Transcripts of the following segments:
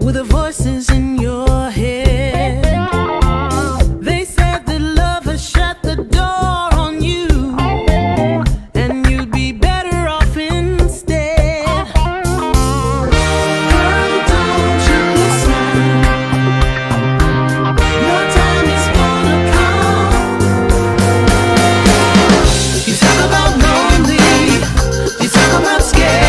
with the voices in your head. They said that love has shut the door on you, and you'd be better off instead. Girl, don't you listen? Your time is gonna come. You talk about lonely, you talk about scared.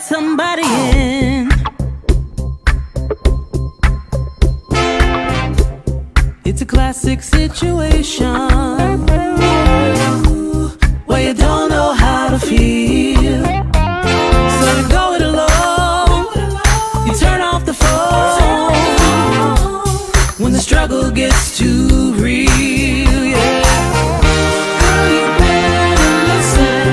Somebody in. It's a classic situation where you don't know how to feel, so you go it alone. You turn off the phone when the struggle gets too real. Yeah. Girl, you better listen.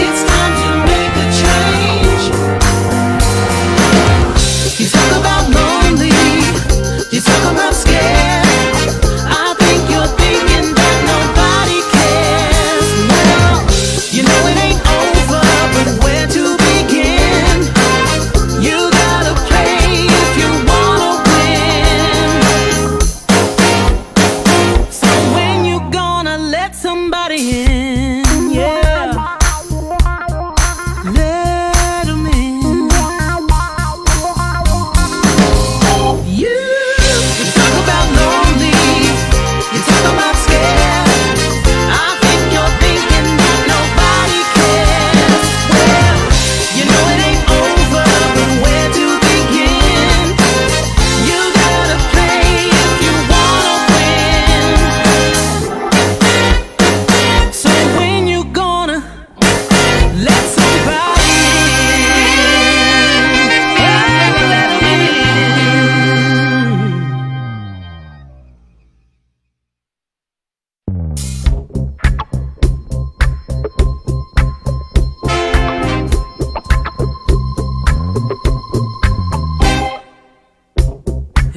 It's time to make a change. You talk about lonely, you talk about scared. I think you're thinking that nobody cares. Well, you know it ain't over, but where to begin? You gotta play if you wanna win. So when you gonna let somebody in? Yeah, let 'em in. You talk about lonely, you talk about scared. I think you're thinking that nobody cares. Well, you know it ain't over, but where to begin? You gotta play if you wanna win. So when you gonna let somebody in? Let 'em in.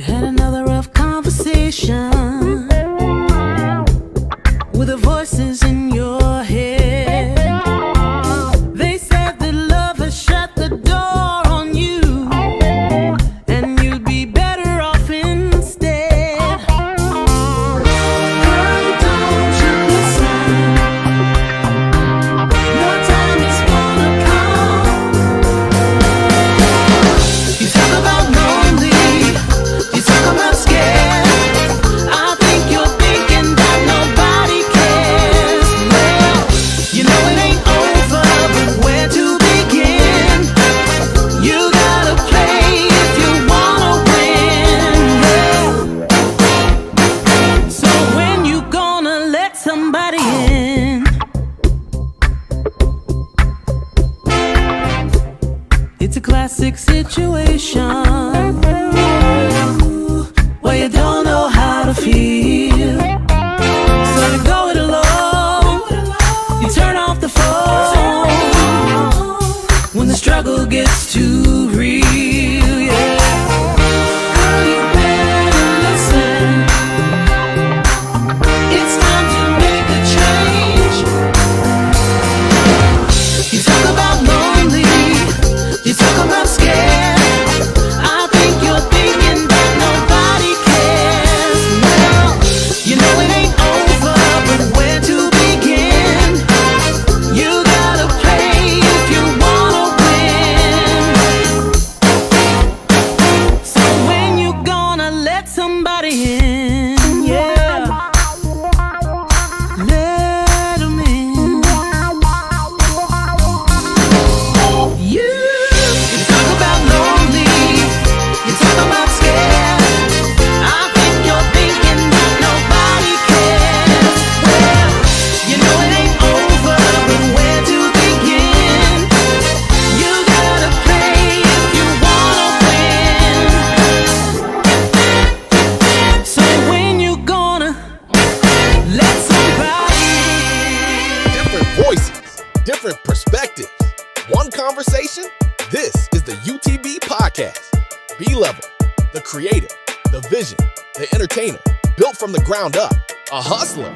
Had another rough conversation with the voices in your head. They said that love has shut the door on you, and you'd be better off instead. Girl, don't you listen? Your time is gonna come. You talk about lonely, you talk about scared. I think you're thinking that nobody cares. Well, you know it ain't over, but where to begin? You gotta play if you wanna win. Yeah. So when you gonna let somebody in? It's a classic situation where you don't know how to feel, so you go it alone. You turn off the phone when the struggle gets too real. Yeah. Girl, you better listen. It's time to make a change. You talk about lonely, you talk about scared. I think you're thinking that nobody cares. Well, you know it ain't over, but where to begin? You gotta play if you wanna win. different perspectives. One conversation? This is the UTB Podcast. B-Level, the creator, the vision, the entertainer, built from the ground up, a hustler.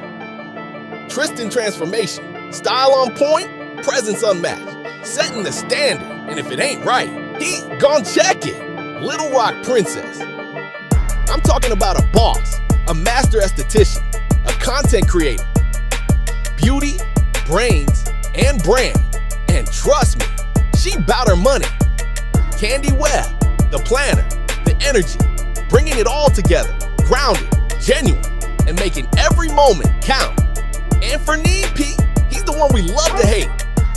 Tristan transformation, style on point, presence unmatched, setting the standard, and if it ain't right, he gon' check it. Little Rock Princess. I'm talking about a boss, a master esthetician, a content creator, beauty, brains, and brand. And trust me, she bout her money. Candy Webb, the planner, the energy, bringing it all together, grounded, genuine, and making every moment count. And for Need P, he's the one we love to hate.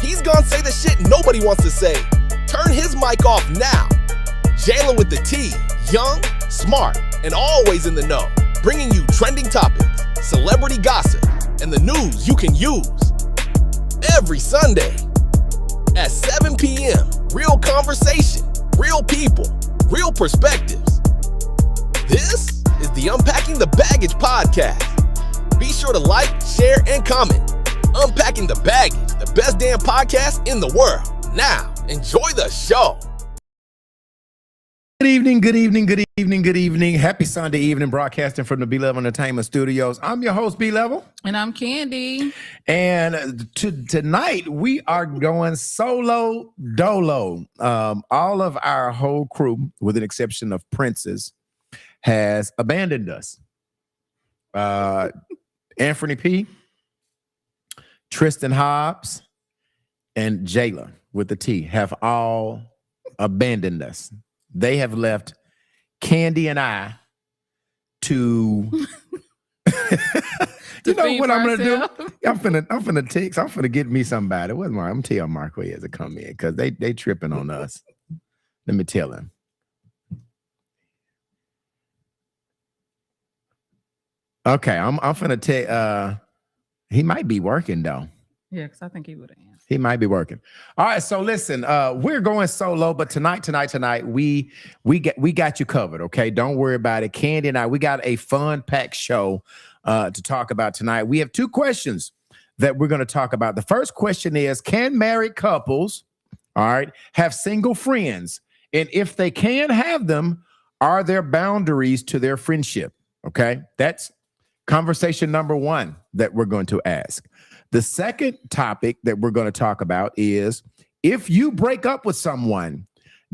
He's gonna say the shit nobody wants to say. Turn his mic off now. Jalen with the T, young, smart, and always in the know, bringing you trending topics, celebrity gossip, and the news you can use. Every Sunday at 7 p.m., real conversation, real people, real perspectives. This is the Unpacking the Baggage podcast. Be sure to like, share, and comment. Unpacking the Baggage, the best damn podcast in the world. Now, enjoy the show. Good evening, good evening, good evening, good evening. Happy Sunday evening, broadcasting from the B-Level Entertainment Studios. I'm your host, B-Level. And I'm Candy. And tonight, we are going solo dolo. All of our whole crew, with an exception of Princess, has abandoned us. Anthony P., Tristan Hobbs, and Jayla with the T have all abandoned us. They have left Candy and I to you know what I'm gonna do? I'm finna text. I'm finna get me somebody. What's Mark? I'm gonna tell Marquez to come in because they tripping on us. Let me tell him. Okay, I'm finna take. He might be working though. Yeah, because I think he would have answered. He might be working. All right, so listen, we're going solo, but tonight, we got you covered. Okay, don't worry about it. Candy and I, we got a fun-packed show to talk about tonight. We have two questions that we're going to talk about. The first question is: can married couples, all right, have single friends? And if they can have them, are there boundaries to their friendship? Okay, that's conversation number one that we're going to ask. The second topic that we're going to talk about is, if you break up with someone,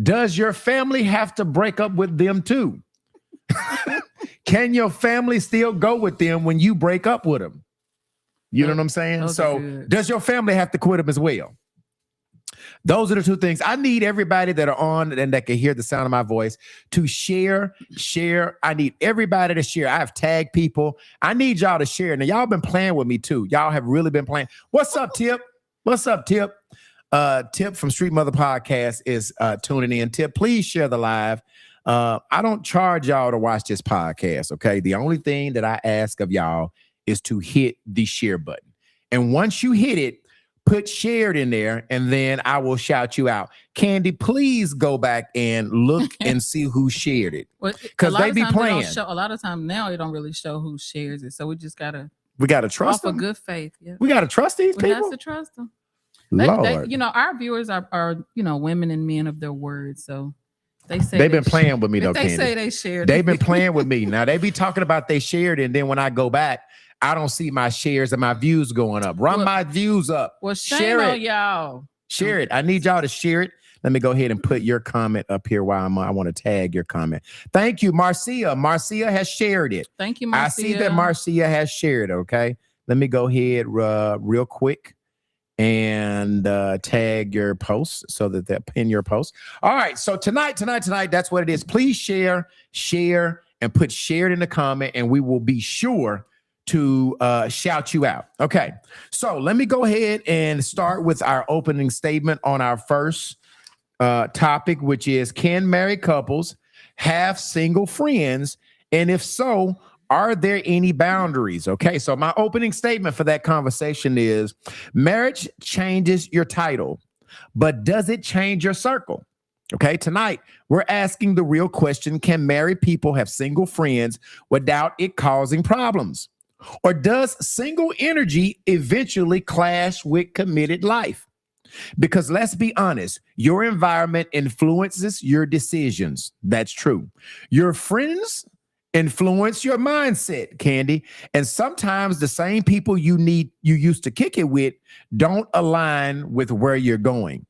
does your family have to break up with them too? Can your family still go with them when you break up with them? You know what I'm saying? So does your family have to quit them as well? Those are the two things. I need everybody that are on and that can hear the sound of my voice to share. I need everybody to share. I have tagged people. I need y'all to share. Now, y'all been playing with me too. Y'all have really been playing. What's up, Tip? What's up, Tip? Tip from Street Mother Podcast is tuning in. Tip, please share the live. I don't charge y'all to watch this podcast, okay? The only thing that I ask of y'all is to hit the share button. And once you hit it, put shared in there, and then I will shout you out. Candy, please go back and look and see who shared it. Because they be playing. A lot of times now, it don't really show who shares it. So we just got to trust them. Off of good faith. Yeah. We got to trust these people. We have to trust them. Lord. They, our viewers are women and men of their word. So they say they've been playing with me though, Candy. They say they shared. They've been playing with me. Now they be talking about they shared, and then when I go back, I don't see my shares and my views going up. Run my views up. Well, shame on y'all. Share it. I need y'all to share it. Let me go ahead and put your comment up here while I want to tag your comment. Thank you, Marcia. Marcia has shared it. Thank you, Marcia. I see that Marcia has shared, okay? Let me go ahead real quick and tag your post so that pin your post. All right, so tonight, that's what it is. Please share, and put shared in the comment, and we will be sure to shout you out. Okay, so let me go ahead and start with our opening statement on our first topic, which is, can married couples have single friends? And if so, are there any boundaries? Okay, so my opening statement for that conversation is, marriage changes your title, but does it change your circle? Okay, tonight we're asking the real question: can married people have single friends without it causing problems? Or does single energy eventually clash with committed life? Because let's be honest, your environment influences your decisions. That's true. Your friends influence your mindset, Candy. And sometimes the same people you used to kick it with don't align with where you're going.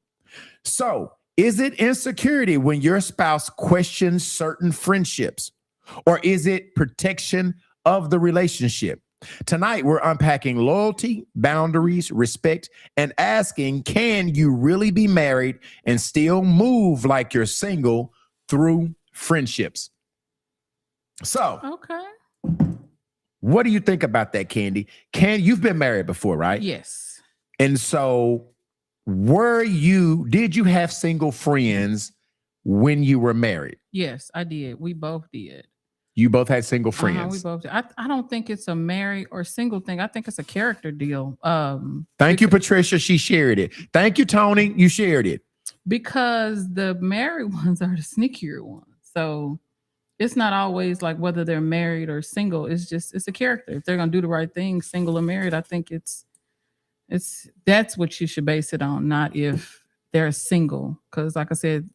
So, is it insecurity when your spouse questions certain friendships? Or is it protection of the relationship? Tonight, we're unpacking loyalty, boundaries, respect, and asking, can you really be married and still move like you're single through friendships? So, Okay. what do you think about that, Candy? You've been married before, right? Yes. And so, did you have single friends when you were married? Yes, I did. We both did. You both had single We friends. both did. I don't think it's a married or single thing. I think it's a character deal. Thank you, Patricia. She shared it. Thank you, Tony. You shared it. Because the married ones are the sneakier ones. So it's not always like whether they're married or single. It's a character. If they're gonna do the right thing, single or married, I think that's what you should base it on, not if they're single. Because like I said,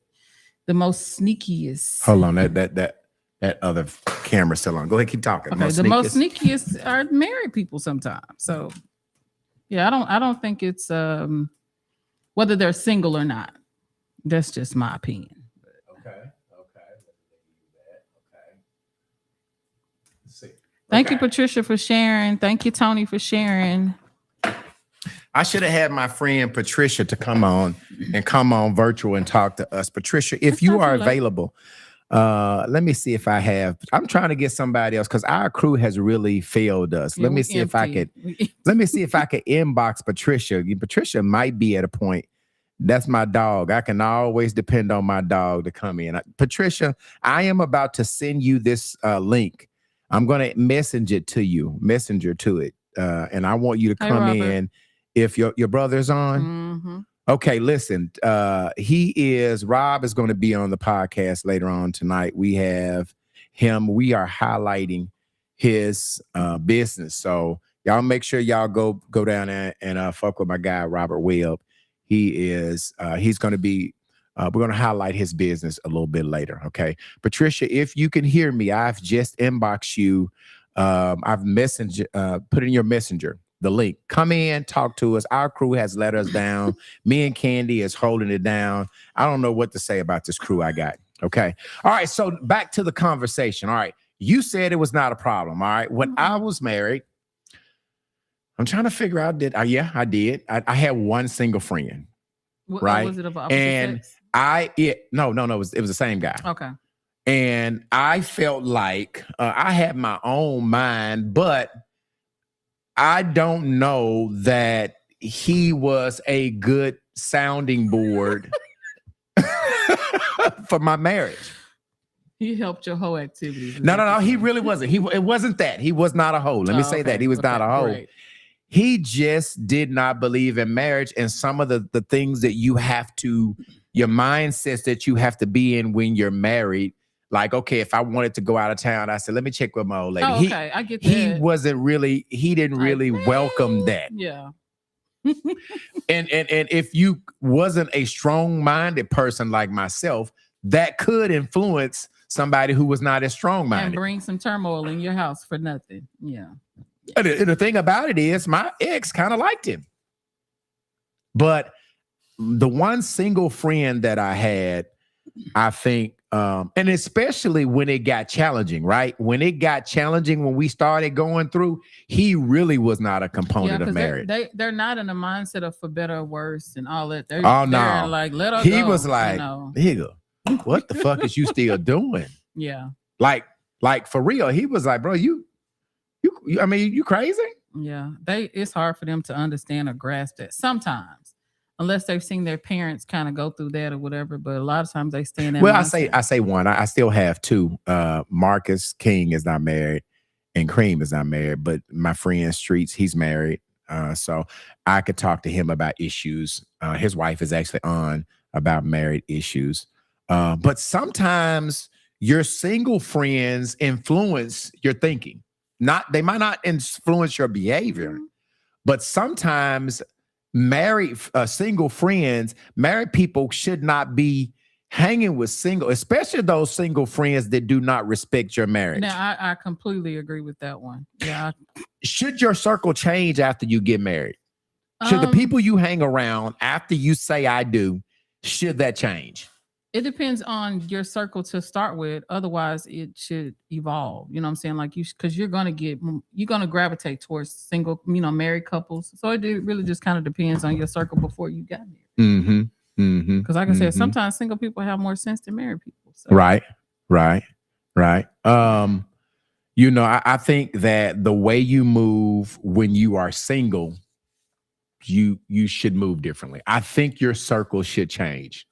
the most sneakiest. Hold on, that other camera's still on. Go ahead, keep talking. Okay, the most sneakiest are married people sometimes. So yeah, I don't think it's whether they're single or not. That's just my opinion. Okay. Let's see. Thank you, Patricia, for sharing. Thank you, Tony, for sharing. I should have had my friend Patricia to come on virtual and talk to us. Patricia, if you are available, let me see if I have. I'm trying to get somebody else because our crew has really failed us. Yeah, let me see if I could. Let me see if I could inbox Patricia. Patricia might be at a point. That's my dog. I can always depend on my dog to come in. Patricia, I am about to send you this link. I'm going to messenger to it, and I want you to come in. If your brother's on. Mm-hmm. Okay, listen, Rob is going to be on the podcast later on tonight. We have him. We are highlighting his business. So y'all make sure y'all go down there and fuck with my guy, Robert Webb. He's going to be, we're going to highlight his business a little bit later. Okay. Patricia, if you can hear me, I've just inboxed you. I've put in your messenger the link. Come in, talk to us. Our crew has let us down. Me and Candy is holding it down. I don't know what to say about this crew I got. Okay. All right. So back to the conversation. All right. You said it was not a problem. All right. When I was married, I'm trying to figure out, I did. I had one single friend. Right. Was it of opposite sex? No, it was the same guy. Okay. And I felt like I had my own mind, but I don't know that he was a good sounding board for my marriage. He helped your whole activities. No. He really wasn't. It wasn't that. He was not a hoe. Let me say that. He was not a hoe. Great. He just did not believe in marriage and some of the things that your mindsets that you have to be in when you're married. Like, okay, if I wanted to go out of town, I said, let me check with my old lady. Oh, okay, I get that. He didn't really welcome that. Yeah. and if you wasn't a strong-minded person like myself, that could influence somebody who was not as strong-minded. And bring some turmoil in your house for nothing. Yeah. And the thing about it is my ex kind of liked him. But the one single friend that I had, I think, and especially when it got challenging, right? When it got challenging, when we started going through, he really was not a component of marriage. They're not in a mindset of for better or worse and all that. They're like, let her go. He was like, nigga, what the fuck is you still doing? Yeah. Like for real, he was like, bro, you crazy? Yeah. It's hard for them to understand or grasp that sometimes. Unless they've seen their parents kind of go through that or whatever, but a lot of times they stay in that. Well, mindset. I say one. I still have two. Marcus King is not married, and Cream is not married. But my friend Streets, he's married. So I could talk to him about issues. His wife is actually on about married issues. But sometimes your single friends influence your thinking. They might not influence your behavior, but sometimes single friends, married people should not be hanging with single, especially those single friends that do not respect your marriage. Now, I completely agree with that one. Yeah. Should your circle change after you get married? Should the people you hang around after you say I do, should that change? It depends on your circle to start with. Otherwise, it should evolve. You know what I'm saying? Like because you're gonna gravitate towards single, married couples. So it really just kind of depends on your circle before you got married. Mm-hmm. Mm-hmm. Because like I said, sometimes single people have more sense than married people. So. Right. I think that the way you move when you are single, you should move differently. I think your circle should change.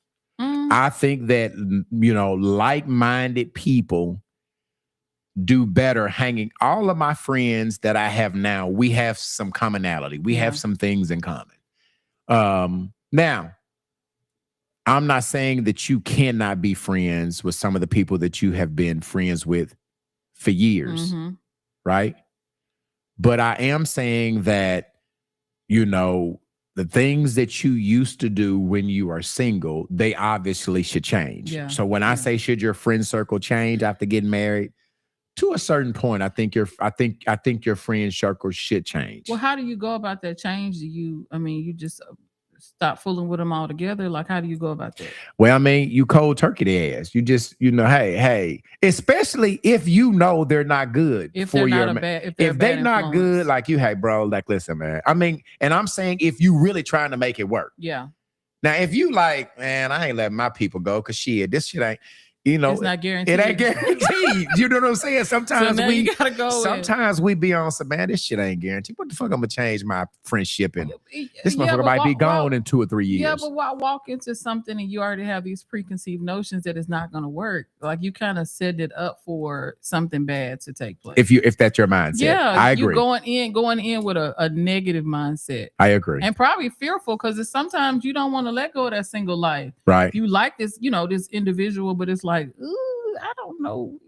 I think that like-minded people do better hanging. All of my friends that I have now, we have some commonality. We have some things in common. Now, I'm not saying that you cannot be friends with some of the people that you have been friends with for years, right? But I am saying that, the things that you used to do when you are single, they obviously should change. Yeah. So when I say, should your friend circle change after getting married? To a certain point, I think your friend circle should change. Well, how do you go about that change? You just stop fooling with them altogether? Like, how do you go about that? Well, you cold turkey their ass. You just, hey, especially if they're not good if for they're your man. If they're not good, like you, hey, bro, like, listen, man. And I'm saying if you really trying to make it work. Yeah. Now, if you like, man, I ain't letting my people go because this shit ain't. It's not guaranteed. It ain't guaranteed. You know what I'm saying? Sometimes we be on some, man, this shit ain't guaranteed. What the fuck I'm gonna change my friendship and this motherfucker might be gone in 2 or 3 years. Yeah, but why walk into something and you already have these preconceived notions that it's not gonna work? Like you kind of set it up for something bad to take place. If that's your mindset. Yeah, I agree. You're going in with a negative mindset. I agree. And probably fearful because sometimes you don't want to let go of that single life. Right. You like this, this individual, but it's like, ooh, I don't know.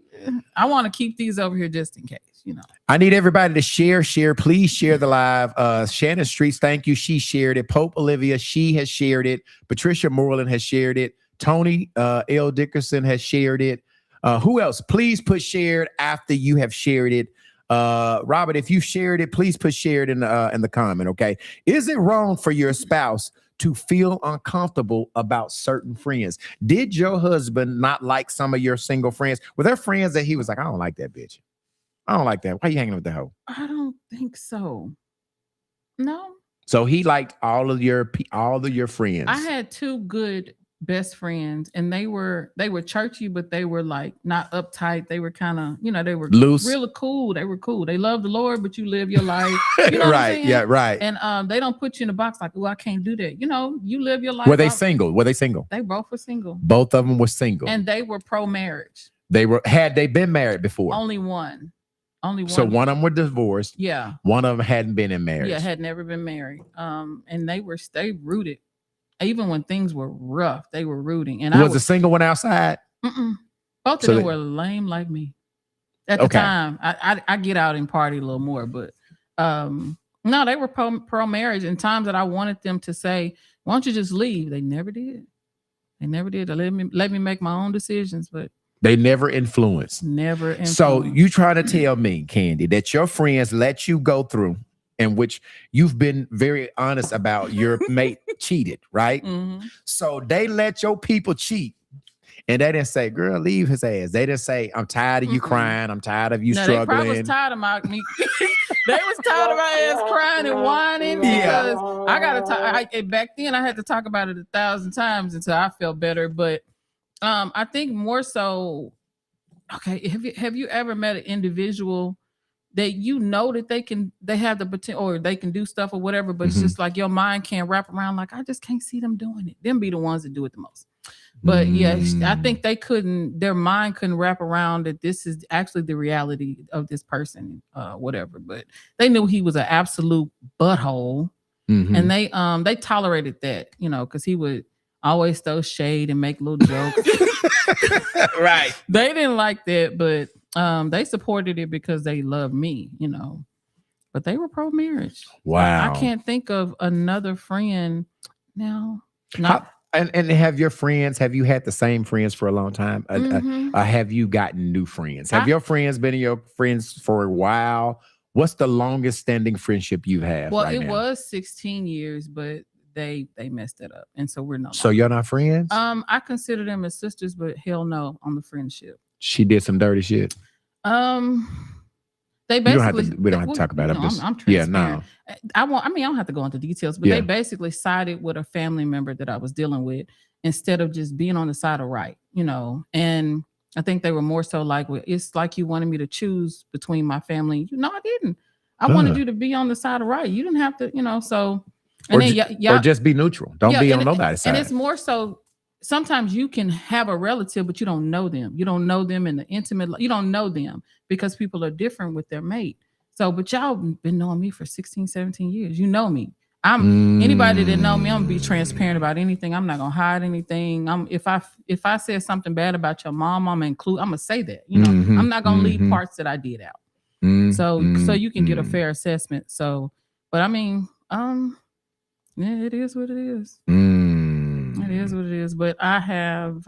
I want to keep these over here just in case, I need everybody to share. Please share the live. Shannon Streets, thank you. She shared it. Pope Olivia, she has shared it. Patricia Moreland has shared it. Tony L. Dickerson has shared it. Who else? Please put shared after you have shared it. Robert, if you shared it, please put shared in the comment, okay? Is it wrong for your spouse to feel uncomfortable about certain friends? Did your husband not like some of your single friends? Were there friends that he was like, I don't like that bitch. I don't like that. Why are you hanging with the hoe? I don't think so. No. So he liked all of your friends. I had 2 good best friends, and they were churchy, but they were like not uptight. They were kind of, they were loose, really cool. They were cool. They love the Lord, but you live your life. Right. Yeah. Right. And they don't put you in a box like, oh, I can't do that. You live your life. Were they single? They both were single. Both of them were single. And they were pro-marriage. Had they been married before? Only one. So one of them were divorced. Yeah. One of them hadn't been in marriage. Yeah, had never been married. And they rooted. Even when things were rough, they were rooting. And was the single one outside? Both of them were lame like me. At the time, I get out and party a little more, but no, they were pro marriage. And times that I wanted them to say, "Why don't you just leave?" They never did. They let me make my own decisions, but they never influenced. So you try to tell me, Candy, that your friends let you go through, in which you've been very honest about your mate cheated, right? Mm-hmm. So they let your people cheat. And they didn't say, girl, leave his ass. They didn't say, I'm tired of you crying. I'm tired of you struggling. They probably was tired of me. They was tired of my ass crying and whining because I got to talk. Back then, I had to talk about it 1,000 times until I felt better. But I think more so, okay, have you ever met an individual that that they have the potential or they can do stuff or whatever, but it's just like your mind can't wrap around, like, I just can't see them doing it. Them be the ones that do it the most. But yeah, I think their mind couldn't wrap around that this is actually the reality of this person, whatever. But they knew he was an absolute butthole. And they tolerated that, because he would always throw shade and make little jokes. Right. They didn't like that, but they supported it because they love me, but they were pro-marriage. Wow. I can't think of another friend now. How, and have you had the same friends for a long time? Mhm. Have you gotten new friends? Have I- your friends been your friends for a while? What's the longest standing friendship you have Well, right it now? was 16 years, but they messed it up, and so we're not. So you're not friends? I consider them as sisters, but hell no on the friendship. She did some dirty shit. They You don't have basically to, we don't have to talk about it. I'm Yeah, transparent. no. I don't have to go into details, but Yeah. they basically sided with a family member that I was dealing with instead of just being on the side of right, and I think they were more so like, well, it's like you wanted me to choose between my family. No, I didn't. I wanted you to be on the side of right. You didn't have to, so. And Or, then or just be neutral. Don't be on nobody's side. And it's more so sometimes you can have a relative, but you don't know them. You don't know them in the intimate. You don't know them because people are different with their mate. So, but y'all been knowing me for 16, 17 years. You know me. Anybody that know me, I'm gonna be transparent about anything. I'm not gonna hide anything. If I said something bad about your mom, I'm gonna say that. I'm not gonna leave parts that I did out. So you can get a fair assessment. So, but I mean, yeah, it is what it is. It is what it is. But I have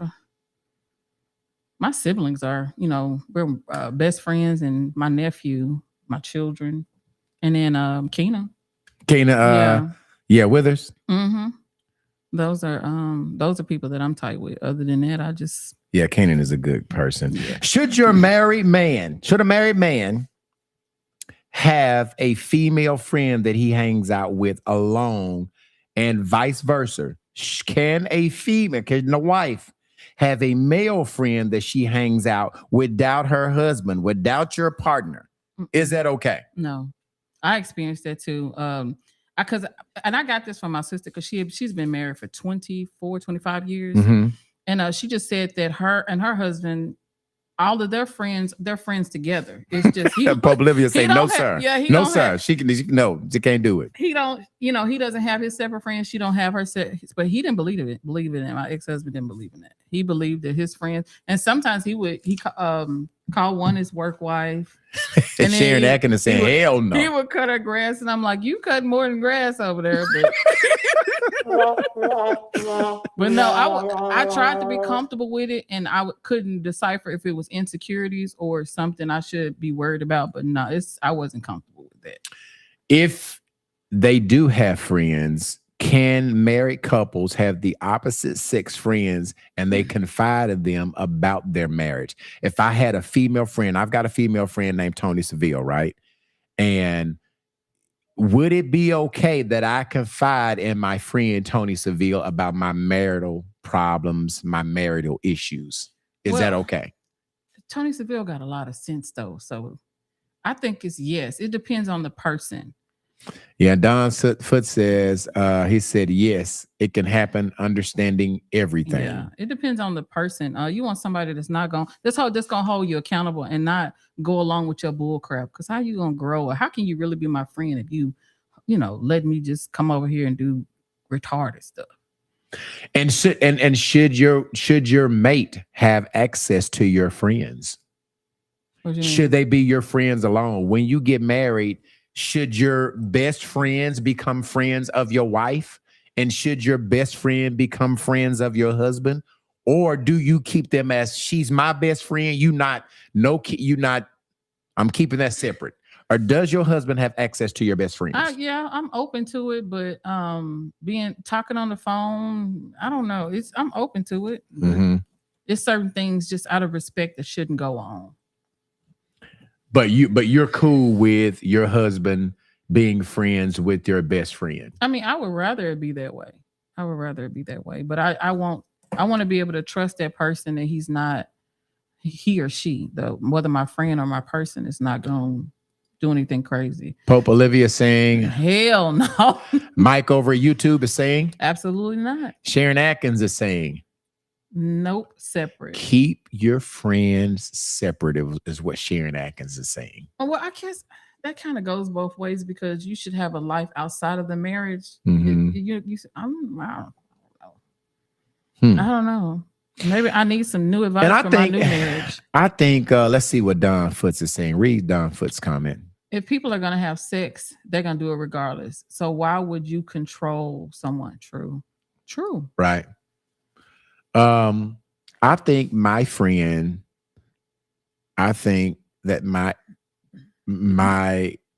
my siblings are, we're best friends, and my nephew, my children, and then Keena. Withers. Mm-hmm. Those are people that I'm tight with. Other than that, I just Kanan is a good person. Yeah. Should a married man have a female friend that he hangs out with alone, and vice versa? Can a wife have a male friend that she hangs out without her husband, without your partner? Is that okay? No, I experienced that too. I got this from my sister because she's been married for 24, 25 years. Mm-hmm. And she just said that her and her husband, all of they're friends together. It's just Pope Olivia say no, sir. Yeah, no, sir. She can't do it. He don't, he doesn't have his separate friends. She don't have her but he didn't believe it. My ex-husband didn't believe in that. He believed that his friends, and sometimes he called one his work wife. And Sharon Atkins saying, hell no. He would cut her grass, and I'm like, you cut more than grass over there. But no, I tried to be comfortable with it, and couldn't decipher if it was insecurities or something I should be worried about. But no, I wasn't comfortable with that. If they do have friends, can married couples have the opposite sex friends and they confide in them about their marriage? If I had a female friend, I've got a female friend named Tony Seville, right? And would it be okay that I confide in my friend Tony Seville about my marital problems, my marital issues? Is that okay? Tony Seville got a lot of sense though. So I think it's yes. It depends on the person. Yeah, Don Foot says, he said, yes, it can happen, understanding everything. Yeah, it depends on the person. You want somebody that's not going to hold you accountable and not go along with your bull crap. Because how you going to grow? Or how can you really be my friend if you let me just come over here and do retarded stuff? And should your mate have access to your friends? Should they be your friends alone? When you get married, should your best friends become friends of your wife? And should your best friend become friends of your husband? Or do you keep them as she's my best friend? I'm keeping that separate. Or does your husband have access to your best friends? Yeah, I'm open to it, but talking on the phone, I don't know. I'm open to it. Mm-hmm. There's certain things just out of respect that shouldn't go on. But you're cool with your husband being friends with your best friend. I mean, I would rather it be that way. But I want to be able to trust that person that he's not, he or she, though, whether my friend or my person is not going to do anything crazy. Pope Olivia saying, hell no. Mike over at YouTube is saying, absolutely not. Sharon Atkins is saying, nope, separate. Keep your friends separate is what Sharon Atkins is saying. Well, I guess that kind of goes both ways because you should have a life outside of the marriage. Mm-hmm. I don't know. Maybe I need some new advice for my new marriage. I think, let's see what Don Foots is saying. Read Don Foots' comment. If people are gonna have sex, they're gonna do it regardless. So why would you control someone? True. Right. Um, I think my friend, I think that my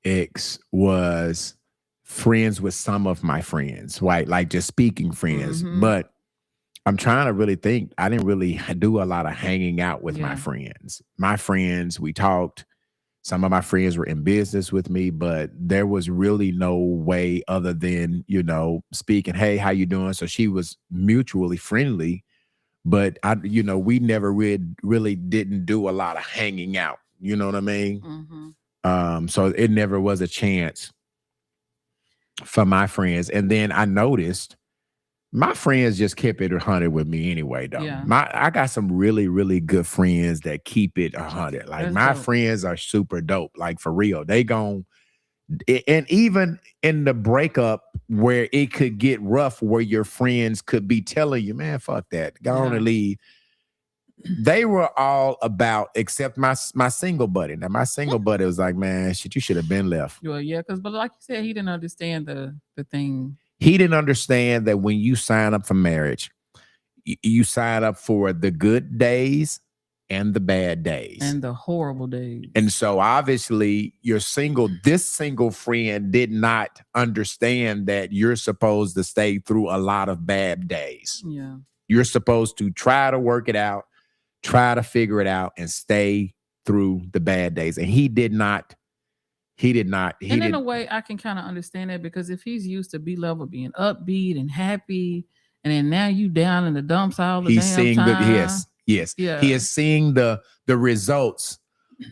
ex was friends with some of my friends, right? Like just speaking friends. Mhm. But I'm trying to really think. I didn't really do a lot of hanging out with my Yeah. friends. My friends, we talked. Some of my friends were in business with me, but there was really no way other than, speaking, hey, how you doing? So she was mutually friendly, but we never really didn't do a lot of hanging out. You know what I mean? So it never was a chance for my friends. And then I noticed my friends just kept it 100 with me anyway, though. Yeah. I got some really, really good friends that keep it 100. Like That's my dope. friends are super dope. Like for real, they gon' and even in the breakup where it could get rough, where your friends could be telling you, man, fuck that, go on Yeah. and leave. They were all about, except my single buddy. Now my single buddy was like, man, shit, you should have been left. Well, yeah, but like you said, he didn't understand the thing. He didn't understand that when you sign up for marriage, you sign up for the good days and the bad days. And the horrible days. And so obviously this single friend did not understand that you're supposed to stay through a lot of bad days. Yeah. You're supposed to try to work it out, try to figure it out, and stay through the bad days. And he did not. And in a way, I can kind of understand that, because if he's used to B-level being upbeat and happy, and then now you down in the dumps all the He's damn seeing time. yes. Yeah. He is seeing the results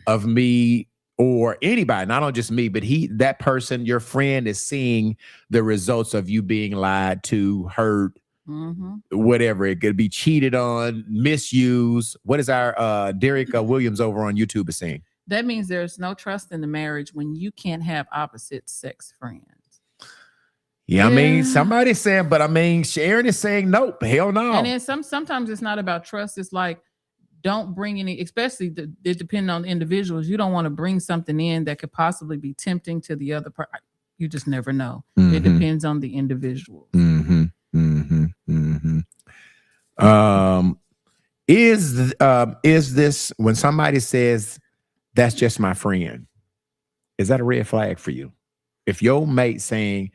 of me or anybody, not just me, but that person, your friend, is seeing the results of you being lied to, hurt, whatever. It could be cheated on, misused. What is our Derek Williams over on YouTube is saying? That means there's no trust in the marriage when you can't have opposite sex friends. Yeah, I mean, somebody's saying, but I mean, Sharon is saying, nope, hell no. And then sometimes it's not about trust. It's like, don't bring any, especially it depending on the individuals. You don't want to bring something in that could possibly be tempting to the other person. You just never know. It depends on the individual. Is this, when somebody says, that's just my friend, is that a red flag for you? If your mate saying,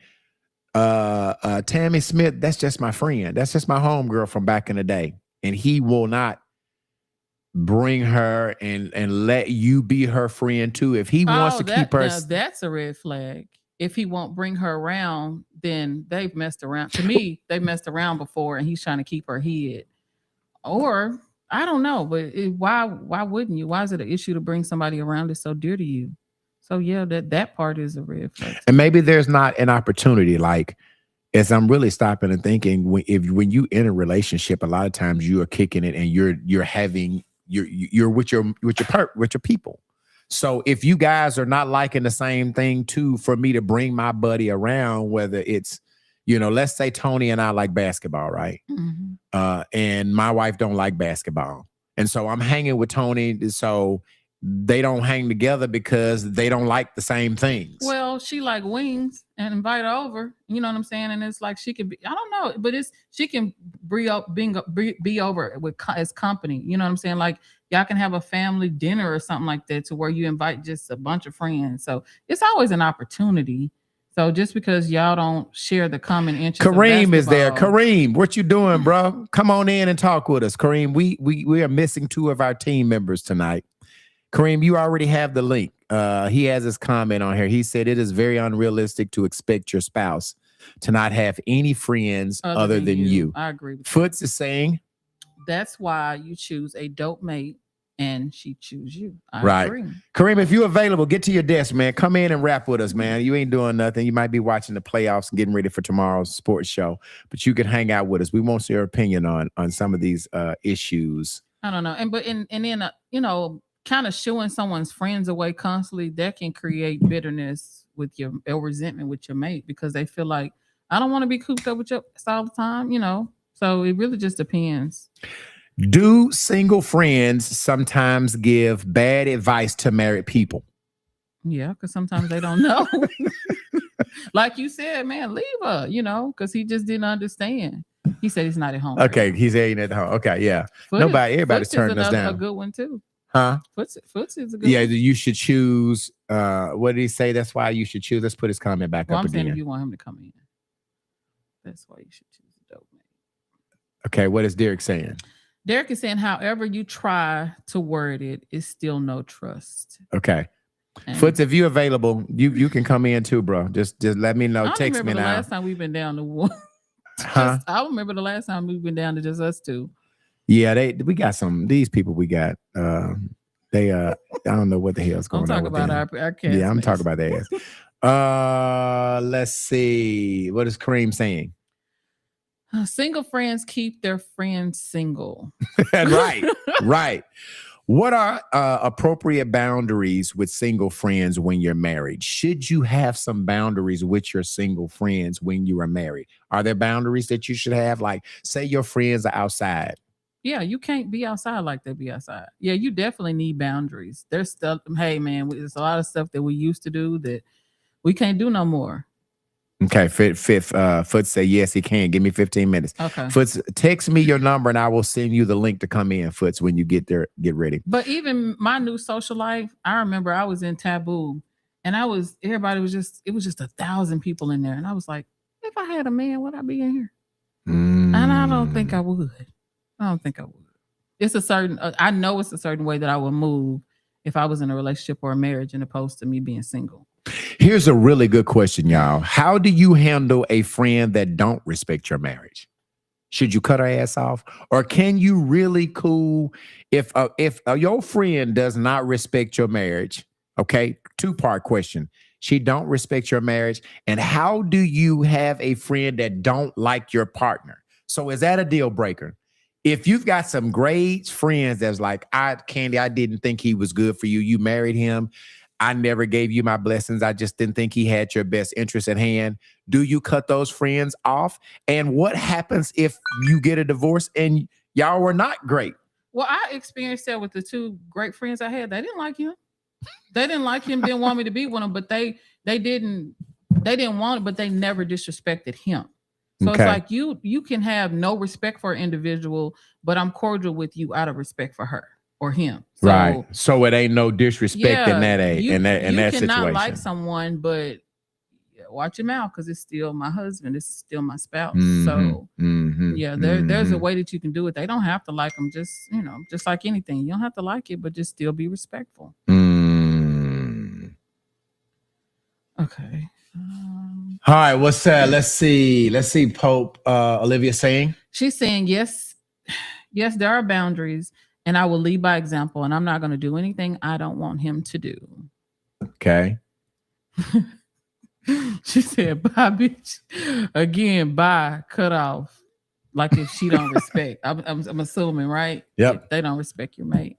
Tammy Smith, that's just my friend, that's just my homegirl from back in the day, and he will not bring her and let you be her friend too. If he wants to keep her, that's a red flag. If he won't bring her around, then they've messed around. To me, they've messed around before, and he's trying to keep her hid. Or I don't know, but why wouldn't you? Why is it an issue to bring somebody around that's so dear to you? So yeah, that part is a red flag. And maybe there's not an opportunity. Like, as I'm really stopping and thinking, when you in a relationship, a lot of times you are kicking it and you're with your people. So if you guys are not liking the same thing too, for me to bring my buddy around, whether it's, let's say Tony and I like basketball, right? And my wife don't like basketball. And so I'm hanging with Tony. So they don't hang together because they don't like the same things. Well, she like wings and invite her over. You know what I'm saying? And it's like she could be, I don't know, but she can be over with as company. You know what I'm saying? Like y'all can have a family dinner or something like that, to where you invite just a bunch of friends. So it's always an opportunity. So just because y'all don't share the common interest, Kareem is there. Kareem, what you doing, bro? Come on in and talk with us. Kareem, we are missing 2 of our team members tonight. Kareem, you already have the link. He has his comment on here. He said it is very unrealistic to expect your spouse to not have any friends other than you. I agree with Foots is saying that's why you choose a dope mate and she choose you. I agree. Kareem, if you're available, get to your desk, man. Come in and rap with us, man. You ain't doing nothing. You might be watching the playoffs and getting ready for tomorrow's sports show, but you can hang out with us. We want your opinion on some of these issues. I don't know. And then kind of shooing someone's friends away constantly, that can create bitterness with or resentment with your mate, because they feel like, I don't want to be cooped up with you all the time, So it really just depends. Do single friends sometimes give bad advice to married people? Yeah, because sometimes they don't know. Like you said, man, leave her, because he just didn't understand. He said he's not at home. Okay, he's ain't at home. Okay, yeah. Everybody's turning us down. A good one too. Huh? Foots is a good Yeah, one. you should choose. What did he say? That's why you should choose. Let's put his comment back Well, up I'm saying again. if you want him to come in, that's why you should choose a dope man. Okay, what is Derek saying? Derek is saying, however you try to word it, is still no trust. Okay. Foots, if you're available, you can come in too, bro. Just let me know. Text me now. The last time we've been down to one. I remember the last time we've been down to just us two. Yeah, we got these people we got. They I don't know what the hell's going on. I'm talking about our cast. Yeah, I'm talking about their ass. Let's see. What is Kareem saying? Single friends keep their friends single. Right. What are appropriate boundaries with single friends when you're married? Should you have some boundaries with your single friends when you are married? Are there boundaries that you should have? Like, say your friends are outside. Yeah, you can't be outside like they be outside. Yeah, you definitely need boundaries. There's stuff. Hey, man, there's a lot of stuff that we used to do that we can't do no more. Okay, Foots say yes, he can. Give me 15 minutes. Okay. Foots, text me your number and I will send you the link to come in, Foots, when you get there, get ready. But even my new social life, I remember I was in Taboo and it was just 1,000 people in there. And I was like, if I had a man, would I be in here? And I don't think I would. It's I know it's a certain way that I would move if I was in a relationship or a marriage, and opposed to me being single. Here's a really good question, y'all. How do you handle a friend that don't respect your marriage? Should you cut her ass off, or can you really cool if your friend does not respect your marriage? Okay, 2-part question. She don't respect your marriage, and how do you have a friend that don't like your partner? So is that a deal breaker? If you've got some great friends that's like, Candy, I didn't think he was good for you. You married him. I never gave you my blessings. I just didn't think he had your best interest at hand. Do you cut those friends off? And what happens if you get a divorce and y'all were not great? Well, I experienced that with the 2 great friends I had. They didn't like him. Didn't want me to be with him, but they didn't want it, but they never disrespected him. So It's like you can have no respect for an individual, but I'm cordial with you out of respect for her or him. So, right. So it ain't no disrespect in that in that situation. You cannot like someone, but watch your mouth, because it's still my husband. It's still my spouse. So there's a way that you can do it. They don't have to like them. Just like anything, you don't have to like it, but just still be respectful. Okay. All right, what's that? Let's see. Pope Olivia saying. She's saying yes, there are boundaries, and I will lead by example, and I'm not going to do anything I don't want him to do. Okay. She said, bye, bitch. Again, bye, cut off. Like if she don't respect. I'm assuming, right? Yep. If they don't respect your mate.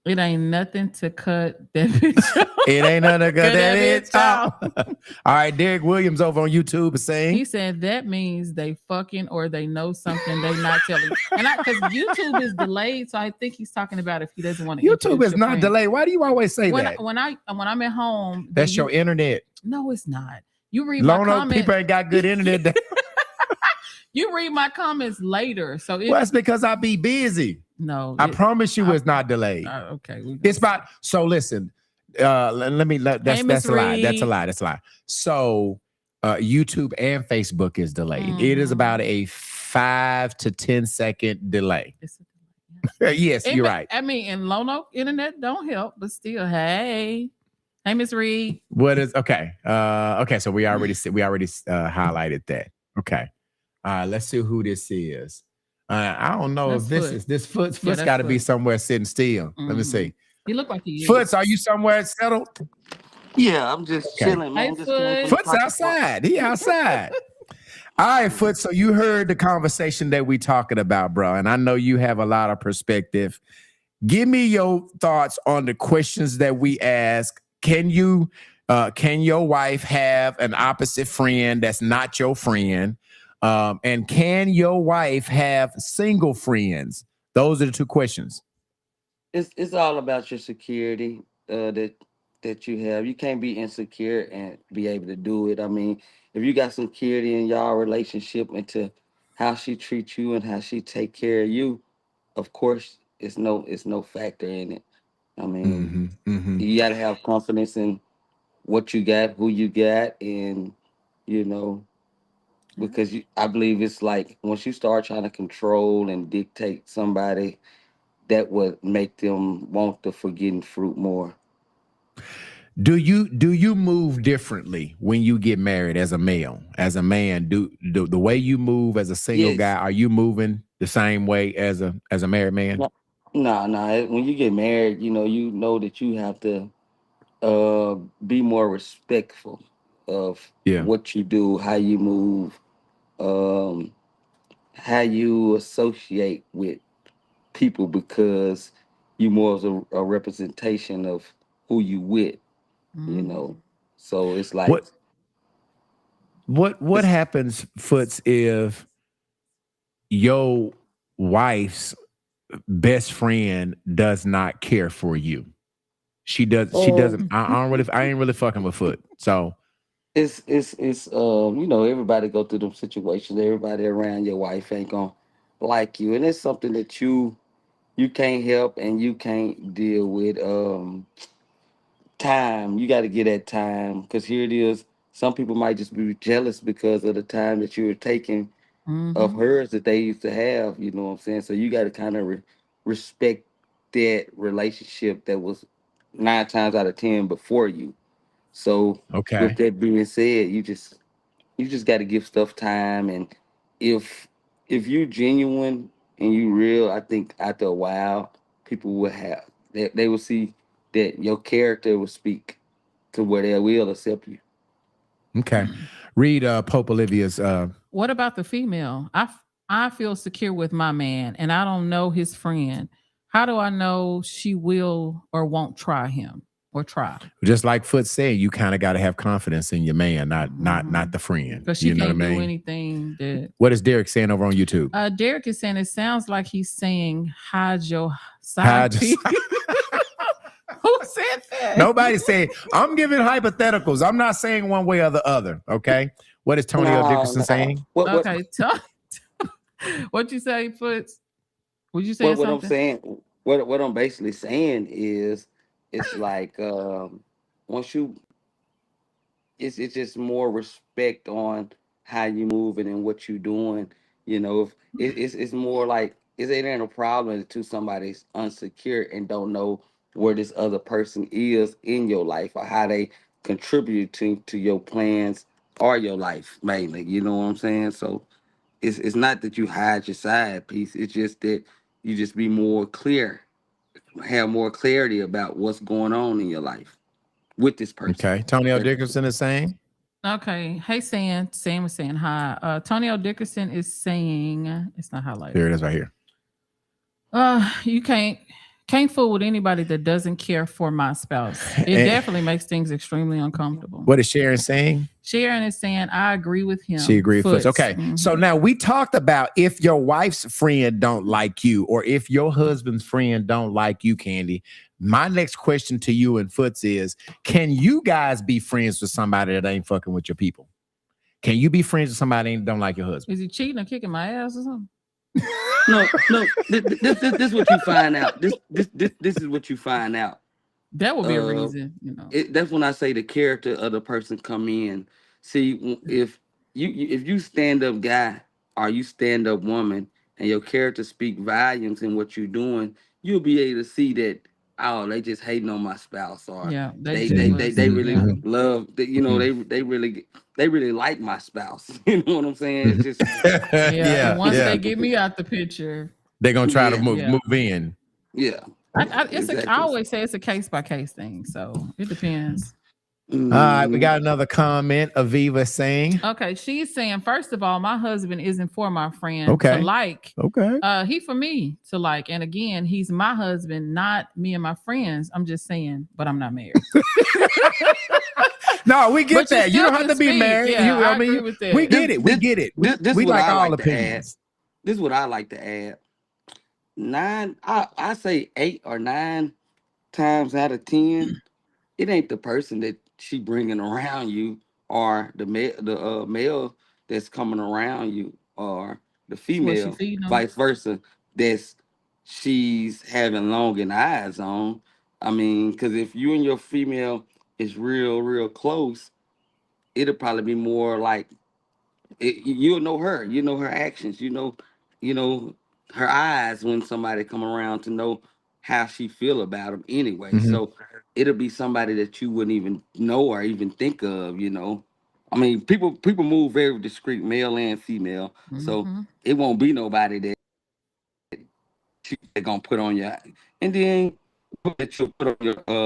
It ain't nothing to cut that bitch off. It ain't nothing to cut that bitch off. All right, Derek Williams over on YouTube is saying. He said that means they fucking or they know something they not telling. And because YouTube is delayed, so I think he's talking about if he doesn't want to. YouTube is not delayed. Why do you always say that? When I'm at home. That's your internet. No, it's not. You read my comments. People ain't got good internet. You read my comments later. So that's because I be busy. No, I promise you it's not delayed. Okay. It's about, so listen, that's a lie. That's a lie. So YouTube and Facebook is delayed. It is about a 5 to 10 second delay. Yes, you're right. I mean, and Lono internet don't help, but still, hey, Miss Reed. What is okay? Okay, so we already highlighted that. Okay. Let's see who this is. I don't know if this Foots got to be somewhere sitting still. Let me see. You look like he is. Foots, are you somewhere settled? Yeah, I'm just chilling, man. Hey, Foots outside. He outside. All right, Foots. So you heard the conversation that we talking about, bro, and I know you have a lot of perspective. Give me your thoughts on the questions that we ask. Can your wife have an opposite friend that's not your friend? And can your wife have single friends? Those are the 2 questions. It's all about your security. That that you have. You can't be insecure and be able to do it. I mean, if you got security in y'all relationship into how she treats you and how she take care of you, of course, it's no factor in it. I mean, Mm-hmm. Mm-hmm. you gotta have confidence in what you got, who you got, and you know, because I believe it's like once you start trying to control and dictate somebody, that would make them want the forbidden fruit more. Do you move differently when you get married as a male, as a man? Do the way you move as a single guy, Yes. are you moving the same way as a married man? No, no. When you get married, you know that you have to uh be more respectful of Yeah. what you do, how you move, um, how you associate with people because you more of a representation of who you with, you know. Mhm. So it's like What what it's happens, Foots, if your wife's best friend does not care for you? She uh doesn't. I ain't really fucking with Foot. So it's everybody go through them situations. Everybody around your wife ain't gonna like you, and it's something that you can't help and you can't deal with. Time, you got to get that time because here it is. Some people might just be jealous because of the time that you were taking of Mhm. hers that they used to have. You know what I'm saying? So you got to kind of respect that relationship that was 9 times out of 10 before you. So with okay, that being said, you just got to give stuff time, and if if you genuine and you real, I think after a while people will have they will see that your character will speak to where they will accept you. okay. Mm. Read Pope Olivia's. What about the female? I feel secure with my man, and I don't know his friend. How do I know she will or won't try him or try? Just like Foot said, you kind of got to have confidence in your man, not the friend. Because she You know what I can't do mean? anything that. What is Derek saying over on YouTube? Derek is saying it sounds like he's saying hide your I side just piece. Who said that? nobody saying I'm giving hypotheticals. I'm not saying one way or the other. Okay. What is Tonio No, Dickerson no. saying? What Okay, what you say, Foots? Was you saying what I'm something? saying, what I'm basically saying is, it's like once you it's just more respect on how you moving and what you doing. If it's more like it ain't a problem to somebody's unsecure and don't know where this other person is in your life or how they contribute to your plans or your life mainly. You know what I'm saying? So it's not that you hide your side piece. It's just that you just be more clear, have more clarity about what's going on in your life with this person. Okay. Tonio Dickerson is saying. Okay. Hey, Sam was saying hi. Tonio Dickerson is saying it's not highlighted. There it is right here. You can't fool with anybody that doesn't care for my spouse. It And definitely makes things extremely uncomfortable. what is Sharon saying? Sharon is saying I agree with him. She agreed first. Foots. Okay. So now we talked about if your wife's friend don't like you or if your husband's friend don't like you, Candy. My next question to you and Foots is, can you guys be friends with somebody that ain't fucking with your people? Can you be friends with somebody that don't like your husband? Is he cheating or kicking my ass or something? No, no. This is what you find out. This is what you find out. That would be a Uh, reason. that's when I say the character of the person come in. See, if you stand up guy or you stand up woman, and your character speak volumes in what you're doing, you'll be able to see that. Oh, they just hating on my spouse, or Yeah, they they they they, jealous. they really Yeah. love. They really like my spouse. You know what I'm saying? It's just Yeah. And Yeah, once yeah. they get me out the picture, They're gonna try to yeah, move yeah. move in. yeah, I exactly. always say it's a case by case thing. So it depends. All right, we Mhm. got another comment. Aviva saying, Okay, she's saying, first of all, my husband isn't for my friend to okay, like. okay. He for me to like. And again, he's my husband, not me and my friends. I'm just saying, but I'm not married. No, we get But you that. You still don't have can to be speak. married. Yeah, I I mean, agree with we that. get This it. We this get it. this We what like I all like to add. opinions. This is what I like to add. I say 8 or 9 times out of 10, it ain't the person that she bringing around you, or the male that's coming around you, or the What she female, feeding them? vice versa, that's she's having longing eyes on. I mean, because if you and your female is real close, it'll probably be more like you'll know her. You know her actions. You know her eyes when somebody come around to know how she feel about them anyway. Mhm. So it'll be somebody that you wouldn't even know or even think of. I mean, people move very discreet, male and female. So Mm-hmm. it won't be nobody that they're gonna put on your, and then that you put on your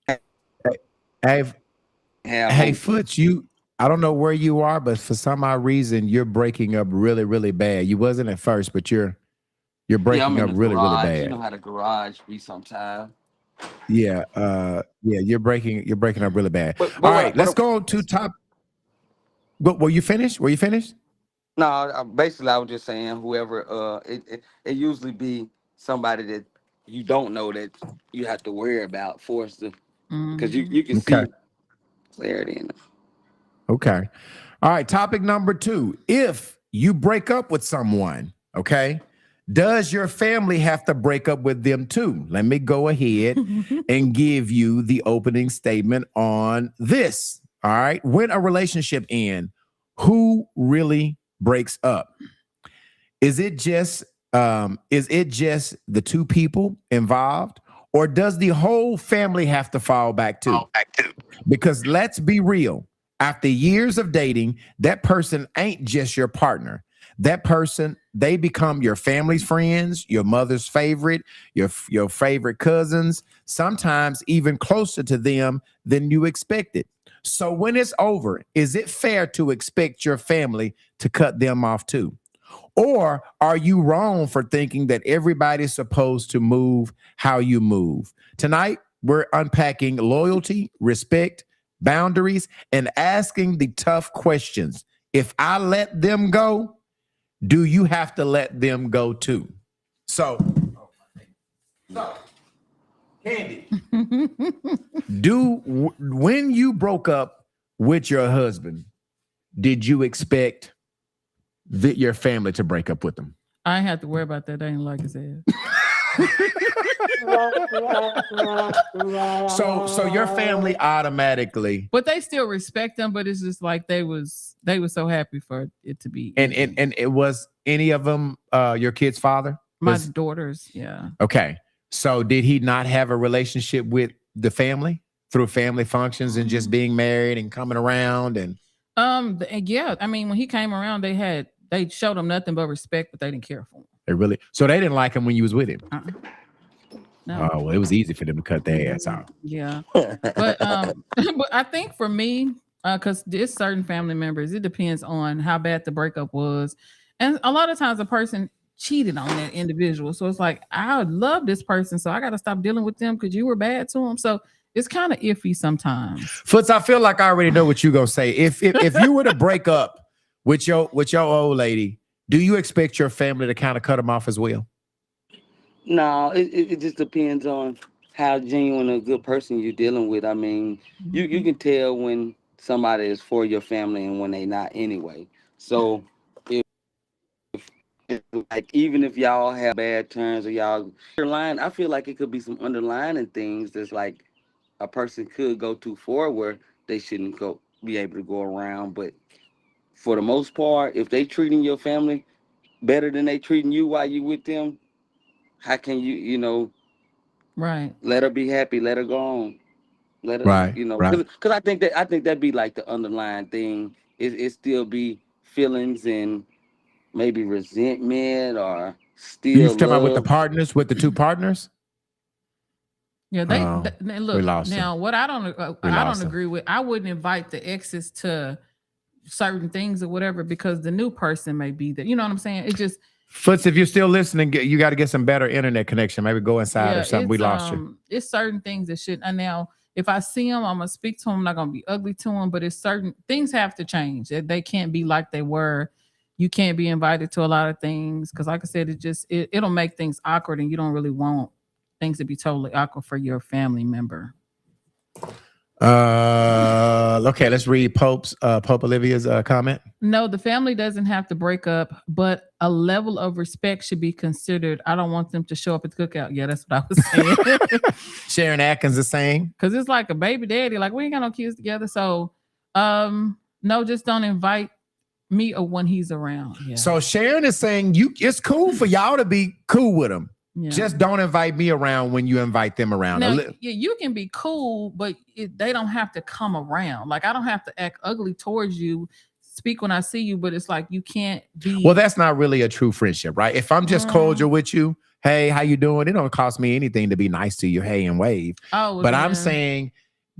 Hey, have hey, on. Foots, I don't know where you are, but for some odd reason, you're breaking up really, really bad. You wasn't at first, but you're Yeah, I'm breaking in up the really, really garage. You know bad. how the garage be sometimes. Yeah, yeah, you're breaking up really bad. But All what right, let's go to top. But were you finished? Were you finished? no, basically I was just saying whoever it usually be somebody that you don't know that you have to worry about for us to, because you Mm-hmm. you can Okay. see clarity in it. Okay. All right. Topic number 2. If you break up with someone, okay, does your family have to break up with them too? Let me go ahead and give you the opening statement on this. All right. When a relationship ends, who really breaks up? Is it just the two people involved, or does the whole family have to fall back too? Because let's be real, after years of dating, that person ain't just your partner. That person, they become your family's friends, your mother's favorite, your favorite cousins, sometimes even closer to them than you expected. So when it's over, is it fair to expect your family to cut them off too? Or are you wrong for thinking that everybody's supposed to move how you move? Tonight, we're unpacking loyalty, respect, boundaries, and asking the tough questions. If I let them go, do you have to let them go too? So, Candy, when you broke up with your husband, did you expect your family to break up with them? I ain't have to worry about that. They ain't like his ass. So your family automatically But they still respect them. But it's just like they was so happy for it to be. and it was any of them your kid's father? My daughters, yeah. Okay. So did he not have a relationship with the family through family functions and just being married and coming around and And yeah, I mean, when he came around, they showed him nothing but respect, but they didn't care for him. they didn't like him when you was with him? Uh-uh. No. Oh, well, it was easy for them to cut their ass off. Yeah. But but I think for me, because there's certain family members, it depends on how bad the breakup was. And a lot of times a person cheated on that individual. So it's like, I love this person, so I gotta stop dealing with them because you were bad to them. So it's kind of iffy sometimes. Foots, I feel like I already know what you're gonna say. If you were to break up with your old lady, do you expect your family to kind of cut them off as well? No, it just depends on how genuine a good person you're dealing with. I mean, you can tell when somebody is for your family and when they not anyway. So if, like, even if y'all have bad terms or y'all underlying, I feel like it could be some underlying things that's like a person could go too far where they shouldn't go be able to go around. But for the most part, if they treating your family better than they treating you while you with them, how can Right. let her be happy, let her go on, let her, Right, right. because I think that be like the underlying thing. It still be feelings and maybe resentment or You still talking about with the love. partners, with the two partners? Yeah, Oh, they we look lost now. him. What I We I lost don't him. agree with. I wouldn't invite the exes to certain things or whatever because the new person may be there. You know what I'm saying? It just Foots, if you're still listening, you got to get some better internet connection. Maybe go inside or something. We lost you. it's certain things that should. And now if I see them, I'm gonna speak to them. I'm not gonna be ugly to them, but it's certain things have to change. They can't be like they were. You can't be invited to a lot of things because, like I said, it'll make things awkward, and you don't really want things to be totally awkward for your family member. Okay, let's read Pope Olivia's comment. No, the family doesn't have to break up, but a level of respect should be considered. I don't want them to show up at the cookout. Yeah, that's what I was saying. Sharon Atkins is saying, because it's like a baby daddy. Like, we ain't got no kids together. So no, just don't invite me or when he's around. Yeah. So Sharon is saying it's cool for y'all to be cool with him. Yeah. Just don't invite me around when you invite them around. Now, you can be cool, but they don't have to come around. Like, I don't have to act ugly towards you, speak when I see you, but it's like you can't be. Well, that's not really a true friendship, right? If I'm just cordial with you, hey, how you doing? It don't cost me anything to be nice to you, hey, and wave. Oh, but I'm saying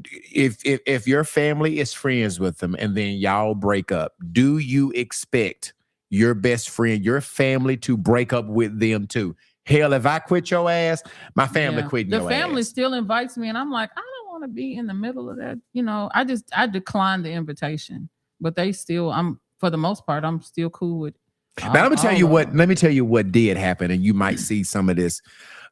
if your family is friends with them and then y'all break up, do you expect your best friend, your family to break up with them too? Hell, if I quit your ass, my family quitting your ass. The family still invites me, and I'm like, I don't want to be in the middle of that. You know, I declined the invitation, but they still, for the most part, I'm still cool with. Now let me tell you what did happen, and you might see some of this.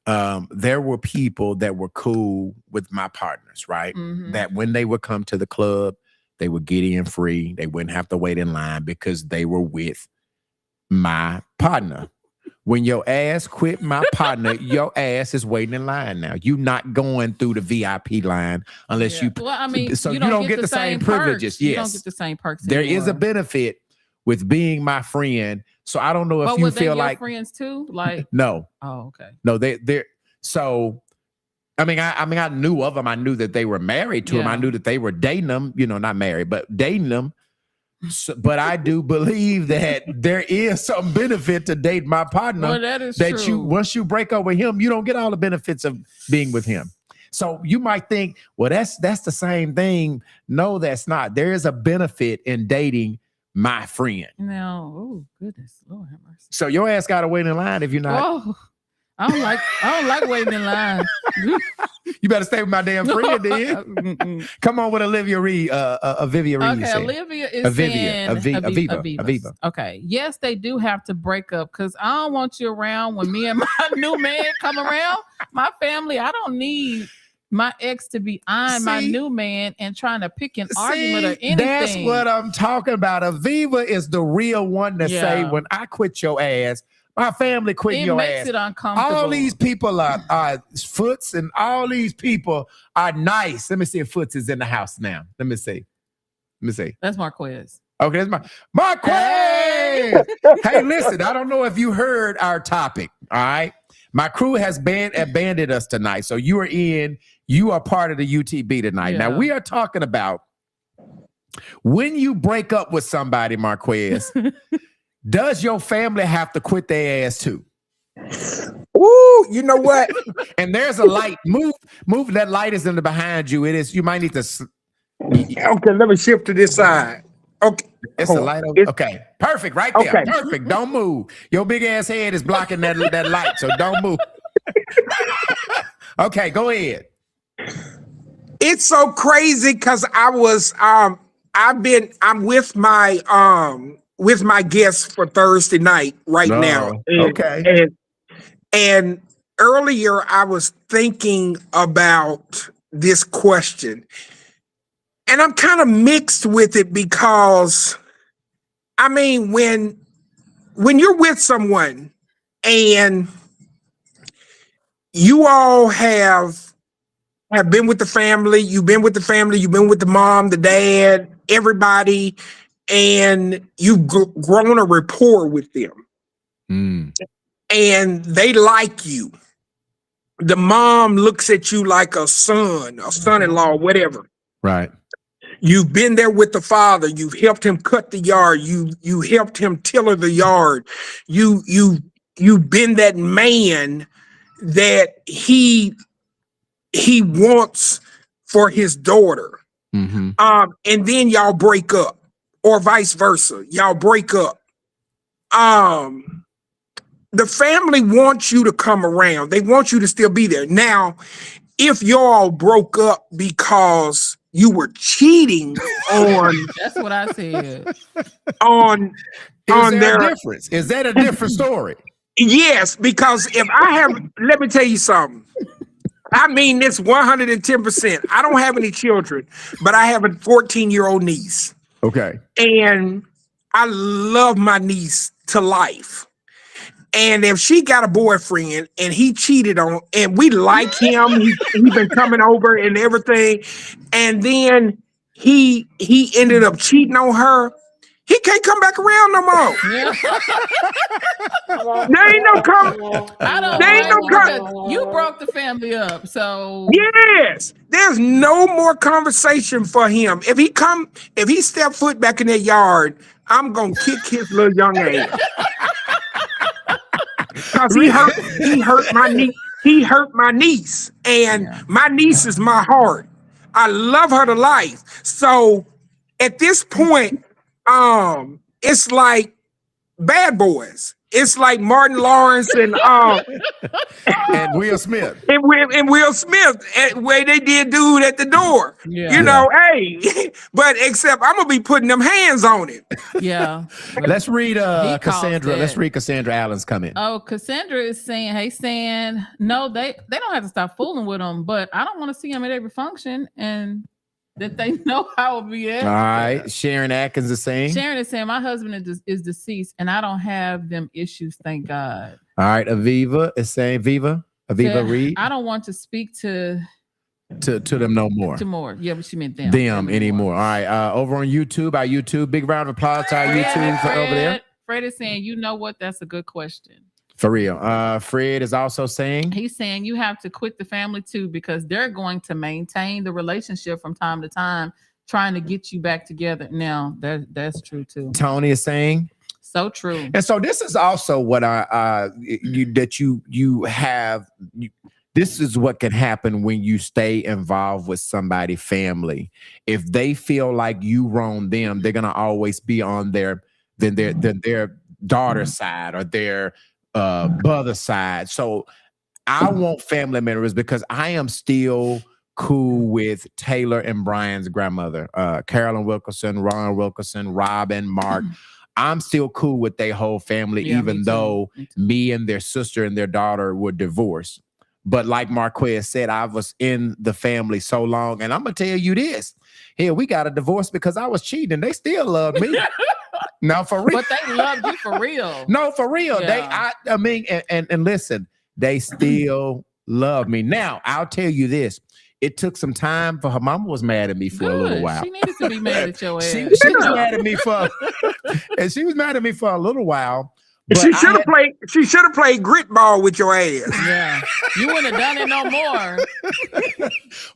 There were people that were cool with my partners, right? Mm-hmm. That when they would come to the club, they would get in free. They wouldn't have to wait in line because they were with my partner. When your ass quit my partner, your ass is waiting in line now. You're not going through the VIP line unless you. Well, I mean, so you don't get the same privileges. Yes, you don't get the same perks. There is a benefit with being my friend. So I don't know if you feel like friends too. Like no. Oh, okay. No, they're so. I mean, I knew of them. I knew that they were married to him. I knew that they were dating them. You know, not married, but dating them. So, but I do believe that there is some benefit to date my partner. Well, that is true. You once you break up with him, you don't get all the benefits of being with him. So you might think, well, that's the same thing. No, that's not. There is a benefit in dating my friend. Now, oh goodness, Lord have mercy. So your ass got to wait in line if you're not. Oh, I don't like waiting in line. You better stay with my damn friend then. Come on with Olivia Reed, Avivia Reed. Okay, Olivia is saying Aviva. Okay, yes, they do have to break up because I don't want you around when me and my new man come around. My family, I don't need my ex to be eyeing my new man and trying to pick an argument or anything. That's what I'm talking about. Aviva is the real one to say, when I quit your ass, my family quitting your ass. It makes it uncomfortable. All these people are Foots, and all these people are nice. Let me see if Foots is in the house now. Let me see. That's Marquez. Okay, that's Marquez. Hey, listen, I don't know if you heard our topic. All right. My crew has abandoned us tonight. So you are part of the UTB tonight. Yeah. Now we are talking about when you break up with somebody, Marquez. Does your family have to quit their ass too? Ooh, you know what? And there's a light. Move. That light is in the behind you. It is. You might need to. Okay, let me shift to this side. Okay, it's a light. Okay, perfect. Right there. Okay. Perfect. Don't move. Your big ass head is blocking that light, so don't move. Okay, go ahead. It's so crazy because I'm with my guests for Thursday night now. Okay. And earlier I was thinking about this question. And I'm kind of mixed with it because I mean when you're with someone and you all have been with the family, you've been with the mom, the dad, everybody, and you've grown a rapport with them. And they like you. The mom looks at you like a son-in-law, whatever. Right. You've been there with the father. You've helped him cut the yard. You helped him tiller the yard. You've been that man that he wants for his daughter. Mm-hmm. And then y'all break up. Or vice versa, y'all break up. The family wants you to come around. They want you to still be there. Now, if y'all broke up because you were cheating on that's what I said. On their difference. Is that a different story? Yes, because let me tell you something. I mean this 110%. I don't have any children, but I have a 14-year-old niece. Okay. And I love my niece to life. And if she got a boyfriend and he cheated on, and we like him, he been coming over and everything, and then he ended up cheating on her, he can't come back around no more. Yeah. There ain't no come. I don't There ain't blame no you come. because you broke the family up. So Yes, there's no more conversation for him. If he step foot back in that yard, I'm gonna kick his little young ass. Cause he hurt my niece. He hurt my niece, and my niece is my heart. I love her to life. So at this point, it's like Bad Boys. It's like Martin Lawrence and And Will Smith. and Will Smith, way they did dude at the door. Yeah. You know, hey, but except I'm gonna be putting them hands on it. yeah. Let's read He Cassandra. calls Let's that. read Cassandra Allen's comment. Oh, Cassandra is saying, hey, saying, no, they don't have to stop fooling with them, but I don't want to see them at every function and that they know how it be at. All right. Sharon Atkins is saying. Sharon is saying, my husband is deceased and I don't have them issues, thank God. All right. Aviva is saying, Aviva Said, Reed. I don't want to speak to them no more. to more. Yeah, but she meant them. Them anymore. All right. Over on YouTube, our YouTube, big round of applause to our YouTube for over there. Fred is saying, you know what? That's a good question. For real. Fred is also saying. He's saying you have to quit the family too because they're going to maintain the relationship from time to time, trying to get you back together. Now that's true too. Tony is saying. So true. And so this is also what this is what can happen when you stay involved with somebody's family. If they feel like you wrong them, they're gonna always be on their daughter's side or their brother's side. So I want family members because I am still cool with Taylor and Brian's grandmother, Carolyn Wilkerson, Ron Wilkerson, Robin, Mark. I'm still cool with their whole family, even though me and their sister and their daughter were divorced. But like Marquez said, I was in the family so long, and I'm gonna tell you this: here we got a divorce because I was cheating. They still love me. No, for real. But they loved you for real. No, for real. Yeah. I mean, and listen, they still love me. Now, I'll tell you this. It took some time for her mama was mad at me for a little while. She needed to be mad at your ass. She was mad at me and she was mad at me for a little while. But She should have played grit ball with your ass. Yeah. You wouldn't have done it no more.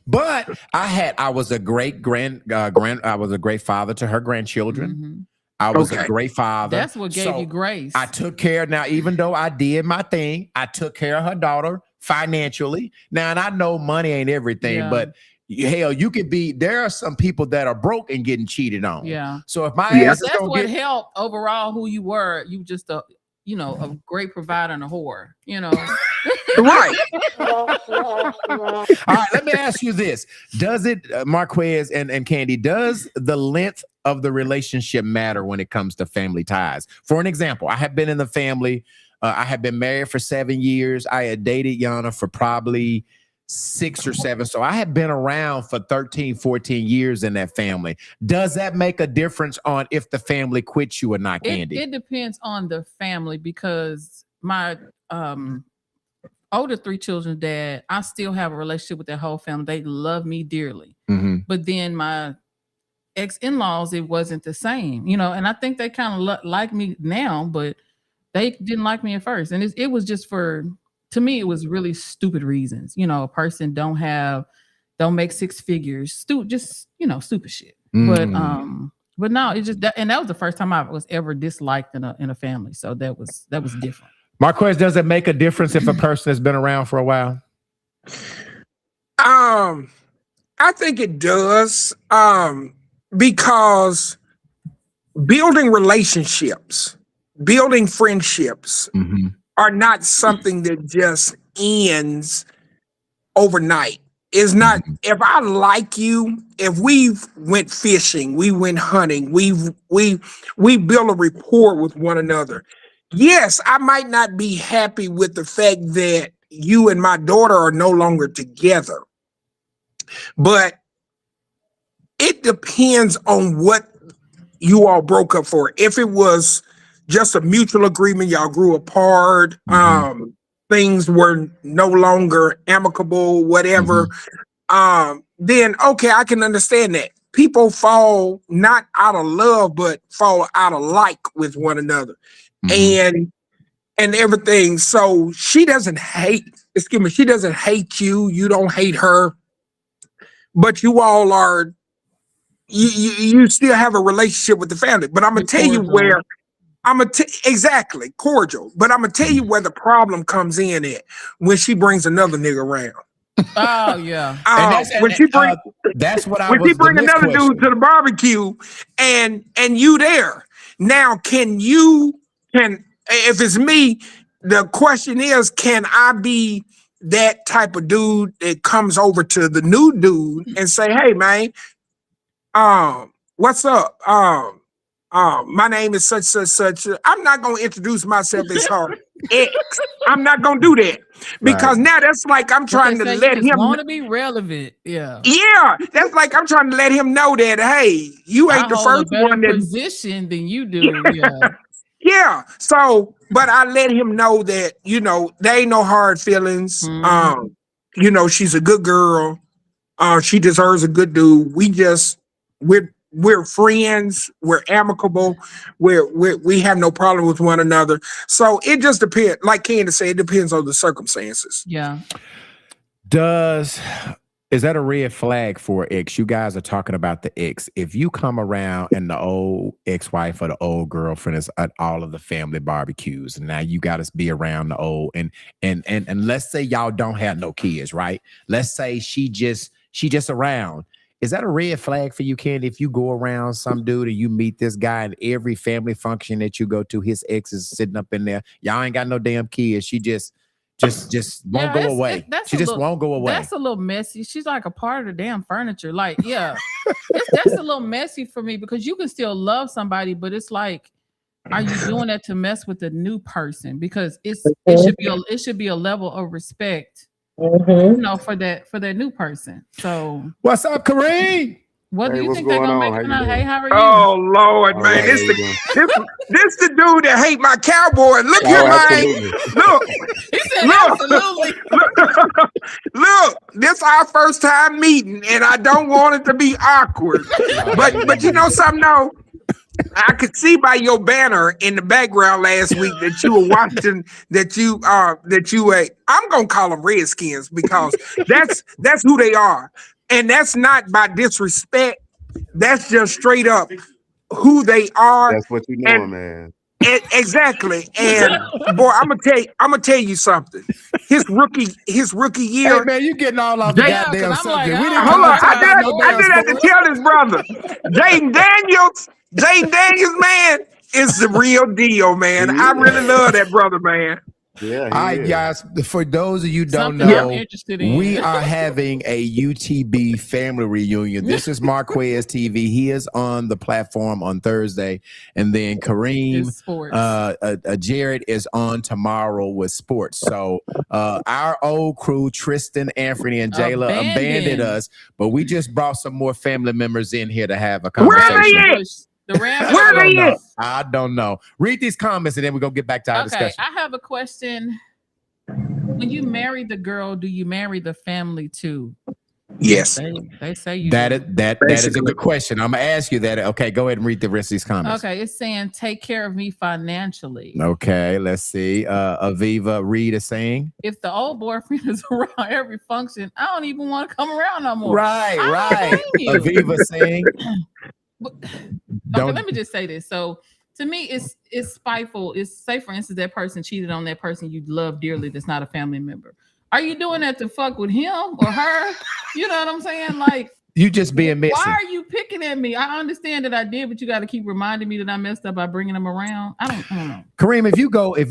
But I was a great I was a great father to her grandchildren. Mm-hmm. I was a great father. That's what gave you grace. I took care. Now, even though I did my thing, I took care of her daughter financially. Now, and I know money ain't everything, but hell, you could be. There are some people that are broke and getting cheated on. Yeah. So if my ass is that's gonna what helped overall who you were. You just a great provider and a whore. Right. All right, let me ask you this. Does it, Marquez and Candy, does the length of the relationship matter when it comes to family ties? For an example, I have been in the family. I have been married for 7 years. I had dated Yana for probably 6 or 7. So I had been around for 13, 14 years in that family. Does that make a difference on if the family quits you or not, Candy? It depends on the family because my older 3 children's dad, I still have a relationship with their whole family. They love me dearly. Mm-hmm. But then my ex-in-laws, it wasn't the same, and I think they kind of like me now, but they didn't like me at first. And it was just to me, it was really stupid reasons. A person don't make 6 figures, stupid shit. But no, it just and that was the first time I was ever disliked in a family. So that was different. Marquez, does it make a difference if a person has been around for a while? I think it does. Because building relationships, building friendships are not something that just ends overnight. It's not, if I like you, if we went fishing, we went hunting, we build a rapport with one another. Yes, I might not be happy with the fact that you and my daughter are no longer together. But it depends on what you all broke up for. If it was just a mutual agreement, y'all grew apart, things were no longer amicable, whatever, then okay, I can understand that. People fall not out of love, but fall out of like with one another. And everything. So she doesn't hate, she doesn't hate you, you don't hate her, but you all are you still have a relationship with the family. But I'm gonna tell you where exactly cordial. But I'm gonna tell you where the problem comes in at when she brings another nigga around. Oh yeah. When she bring that's what I when was she bring the next another dude question. to the barbecue and you there. Now can if it's me, the question is, can I be that type of dude that comes over to the new dude and say, hey man, what's up? My name is such. I'm not gonna introduce myself as her ex. I'm not gonna do that because now that's like I'm trying to let him. Want to be relevant, yeah. Yeah, that's like I'm trying to let him know that hey, you ain't the first one that position than you do. Yeah. Yeah. So, but I let him know that, there ain't no hard feelings. She's a good girl. She deserves a good dude. We're friends. We're amicable. We have no problem with one another. So it just depends. Like Candace said, it depends on the circumstances. Yeah. Is that a red flag for ex? You guys are talking about the ex. If you come around and the old ex-wife or the old girlfriend is at all of the family barbecues, and now you got to be around the old and let's say y'all don't have no kids, right? Let's say she just around. Is that a red flag for you, Candy? If you go around some dude and you meet this guy and every family function that you go to, his ex is sitting up in there. Y'all ain't got no damn kids. She just won't go away. She just won't go away. That's a little messy. She's like a part of the damn furniture. Like, yeah, that's a little messy for me because you can still love somebody, but it's like, are you doing that to mess with the new person? Because it should be a level of respect, for that new person. So, what's up, Kareem? What do you think they're gonna make tonight? Hey, how are you? Oh Lord, man, this the dude that hate my cowboy. Look here, man. Look, he said absolutely. Look, this our first time meeting, and I don't want it to be awkward. But you know something, though. I could see by your banner in the background last week that you were watching I'm gonna call them Redskins because that's who they are. And that's not by disrespect. That's just straight up who they are. That's what you know, man. Exactly. And boy, I'm gonna tell you something. His rookie year. Hey man, you getting all off the goddamn subject. Like, we didn't hold on. I did have to tell this brother. Jaden Daniels, man, is the real deal, man. I really love that brother, man. Yeah. All right, guys. For those of you who don't Something I'm know, interested in. we are having a UTB family reunion. This is Marquez TV. He is on the platform on Thursday, and then Kareem, Jared is on tomorrow with sports. So our old crew, Tristan, Anthony, and Jayla abandoned us, but we just brought some more family members in here to have a conversation. Where are they at? Where are they at? I don't know. Read these comments, and then we're gonna get back to our discussion. I have a question. When you marry the girl, do you marry the family too? Yes. They say you that do. that is a good question. I'm gonna ask you that. Okay, go ahead and read the rest of these comments. Okay, it's saying take care of me financially. Okay, let's see. Aviva Reed is saying, if the old boyfriend is around every function, I don't even want to come around no more. Right. Aviva saying, okay, let me just say this. So to me, it's spiteful. It's, say for instance, that person cheated on that person you love dearly that's not a family member. Are you doing that to fuck with him or her? You know what I'm saying? Like, you just being messy. Why are you picking at me? I understand that I did, but you got to keep reminding me that I messed up by bringing them around. I don't know. Kareem, if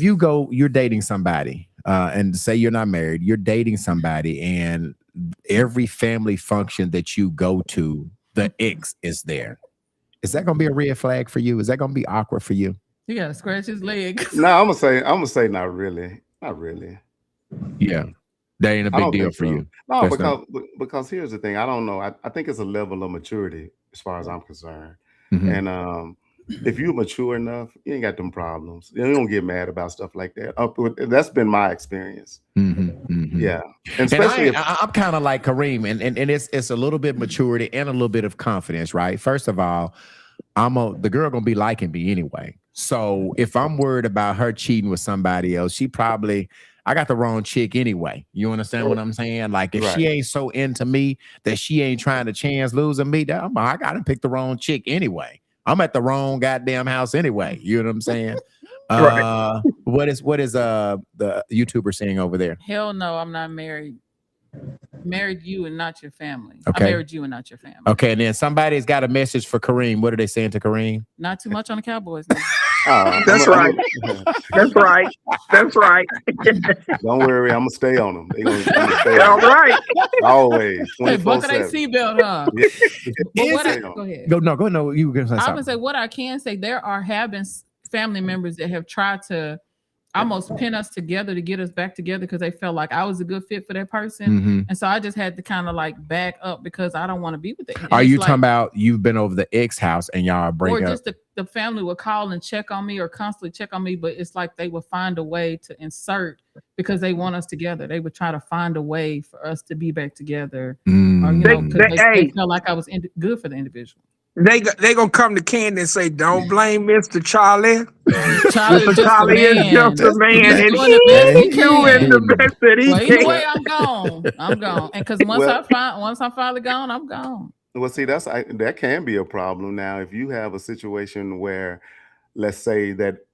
you go, you're dating somebody, and say you're not married, you're dating somebody, and every family function that you go to, the ex is there. Is that gonna be a red flag for you? Is that gonna be awkward for you? You gotta scratch his leg. No, I'm gonna say not really. Yeah, that ain't a I big don't deal think for so. you. No, That's not. because here's the thing. I don't know. I think it's a level of maturity as far as I'm concerned. Mhm. And if you're mature enough, you ain't got them problems. You don't get mad about stuff like that. That's been my experience. Yeah, and And especially if I'm kind of like Kareem, and it's a little bit maturity and a little bit of confidence, right? First of all, the girl gonna be liking me anyway. So if I'm worried about her cheating with somebody else, I got the wrong chick anyway. You understand what I'm saying? Like if right. she ain't so into me that she ain't trying to chance losing me, I gotta pick the wrong chick anyway. I'm at the wrong goddamn house anyway. You know what I'm saying? Right. What is the YouTuber saying over there? Hell no, I'm not married. Married you and not your family. I Okay. married you and not your family. Okay, and then somebody's got a message for Kareem. What are they saying to Kareem? Not too much on the Cowboys now. That's right. That's right. That's right. Don't worry, I'm gonna stay on them. I'm gonna stay All on them. right. Always, Hey, buckle their 24/7. seatbelt, huh? Yeah. But what Stay go on 'em. ahead. Go, no. You were gonna say I would something. say what I can say, have been family members that have tried to almost pin us together to get us back together because they felt like I was a good fit for that person. Mhm. And so I just had to kind of like back up because I don't want to be with it. And Are it's you like, talking about you've been over the ex house and y'all break or up? just the family would call and check on me or constantly check on me, but it's like they would find a way to insert because they want us together. They would try to find a way for us to be back together, or Mm. because they Hey, felt like I was good for the individual. they gonna come to Candy and say, "Don't blame Mr. Charlie. Charlie Mr. is just a Charlie is man. just a man, He's and doing the best he he's doing can. the best that he Well, either can." way, I'm gone. I'm gone. And because once Well, I'm finally gone, I'm gone. well, see, that can be a problem now if you have a situation where, let's say that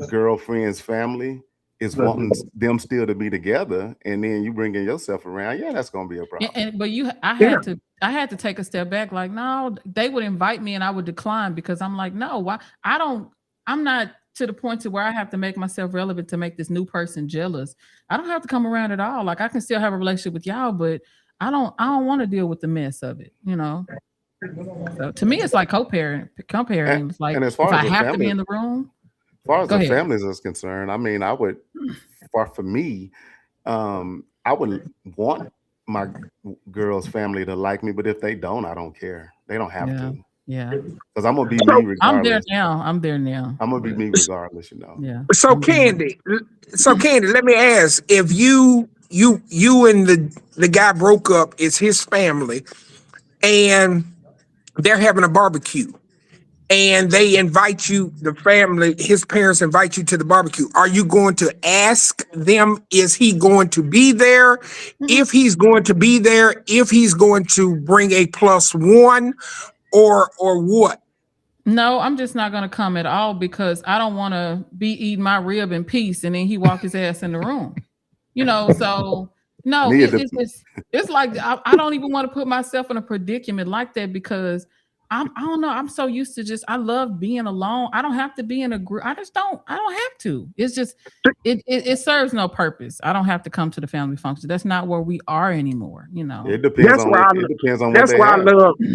girlfriend's family is wanting them still to be together, and then you bringing yourself around. Yeah, that's gonna be a problem. But I Yeah. had to take a step back. Like, no, they would invite me and I would decline because I'm like, no, why? I'm not to the point to where I have to make myself relevant to make this new person jealous. I don't have to come around at all. Like I can still have a relationship with y'all, but I don't want to deal with the mess of it, So to me, it's like comparing. It's like And as if far I as the have to be family, in the room, as far as go the ahead. families is concerned, I mean, for me, I would want my girl's family to like me, but if they don't, I don't care. They don't have to, Yeah. because I'm gonna be me regardless. I'm there now. I'm gonna be me regardless, Yeah. So Candy, let me ask: if you and the guy broke up, it's his family, and they're having a barbecue, and they invite you, the family, his parents invite you to the barbecue. Are you going to ask them, is he going to be there? If he's going to be there, if he's going to bring a +1 or what? No, I'm just not gonna come at all because I don't want to be eating my rib in peace and then he walk his ass in the room. So no, it's like I don't even want to put myself in a predicament like that because I don't know. I'm so used to I love being alone. I don't have to be in a group. I don't have to. It's just it serves no purpose. I don't have to come to the family function. That's not where we are anymore. It depends That's on why what they have.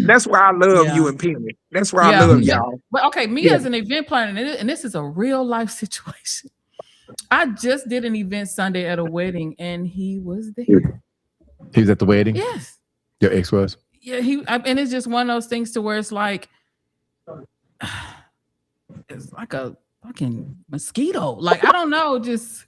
That's why I love Yeah. you and Penny. That's why I love y'all. But okay, me as an event planner, and this is a real life situation. I just did an event Sunday at a wedding, and he was there. He was at the wedding? Yes. Your ex was? Yeah, and it's just one of those things to where it's like it's like a fucking mosquito. Like I don't know, just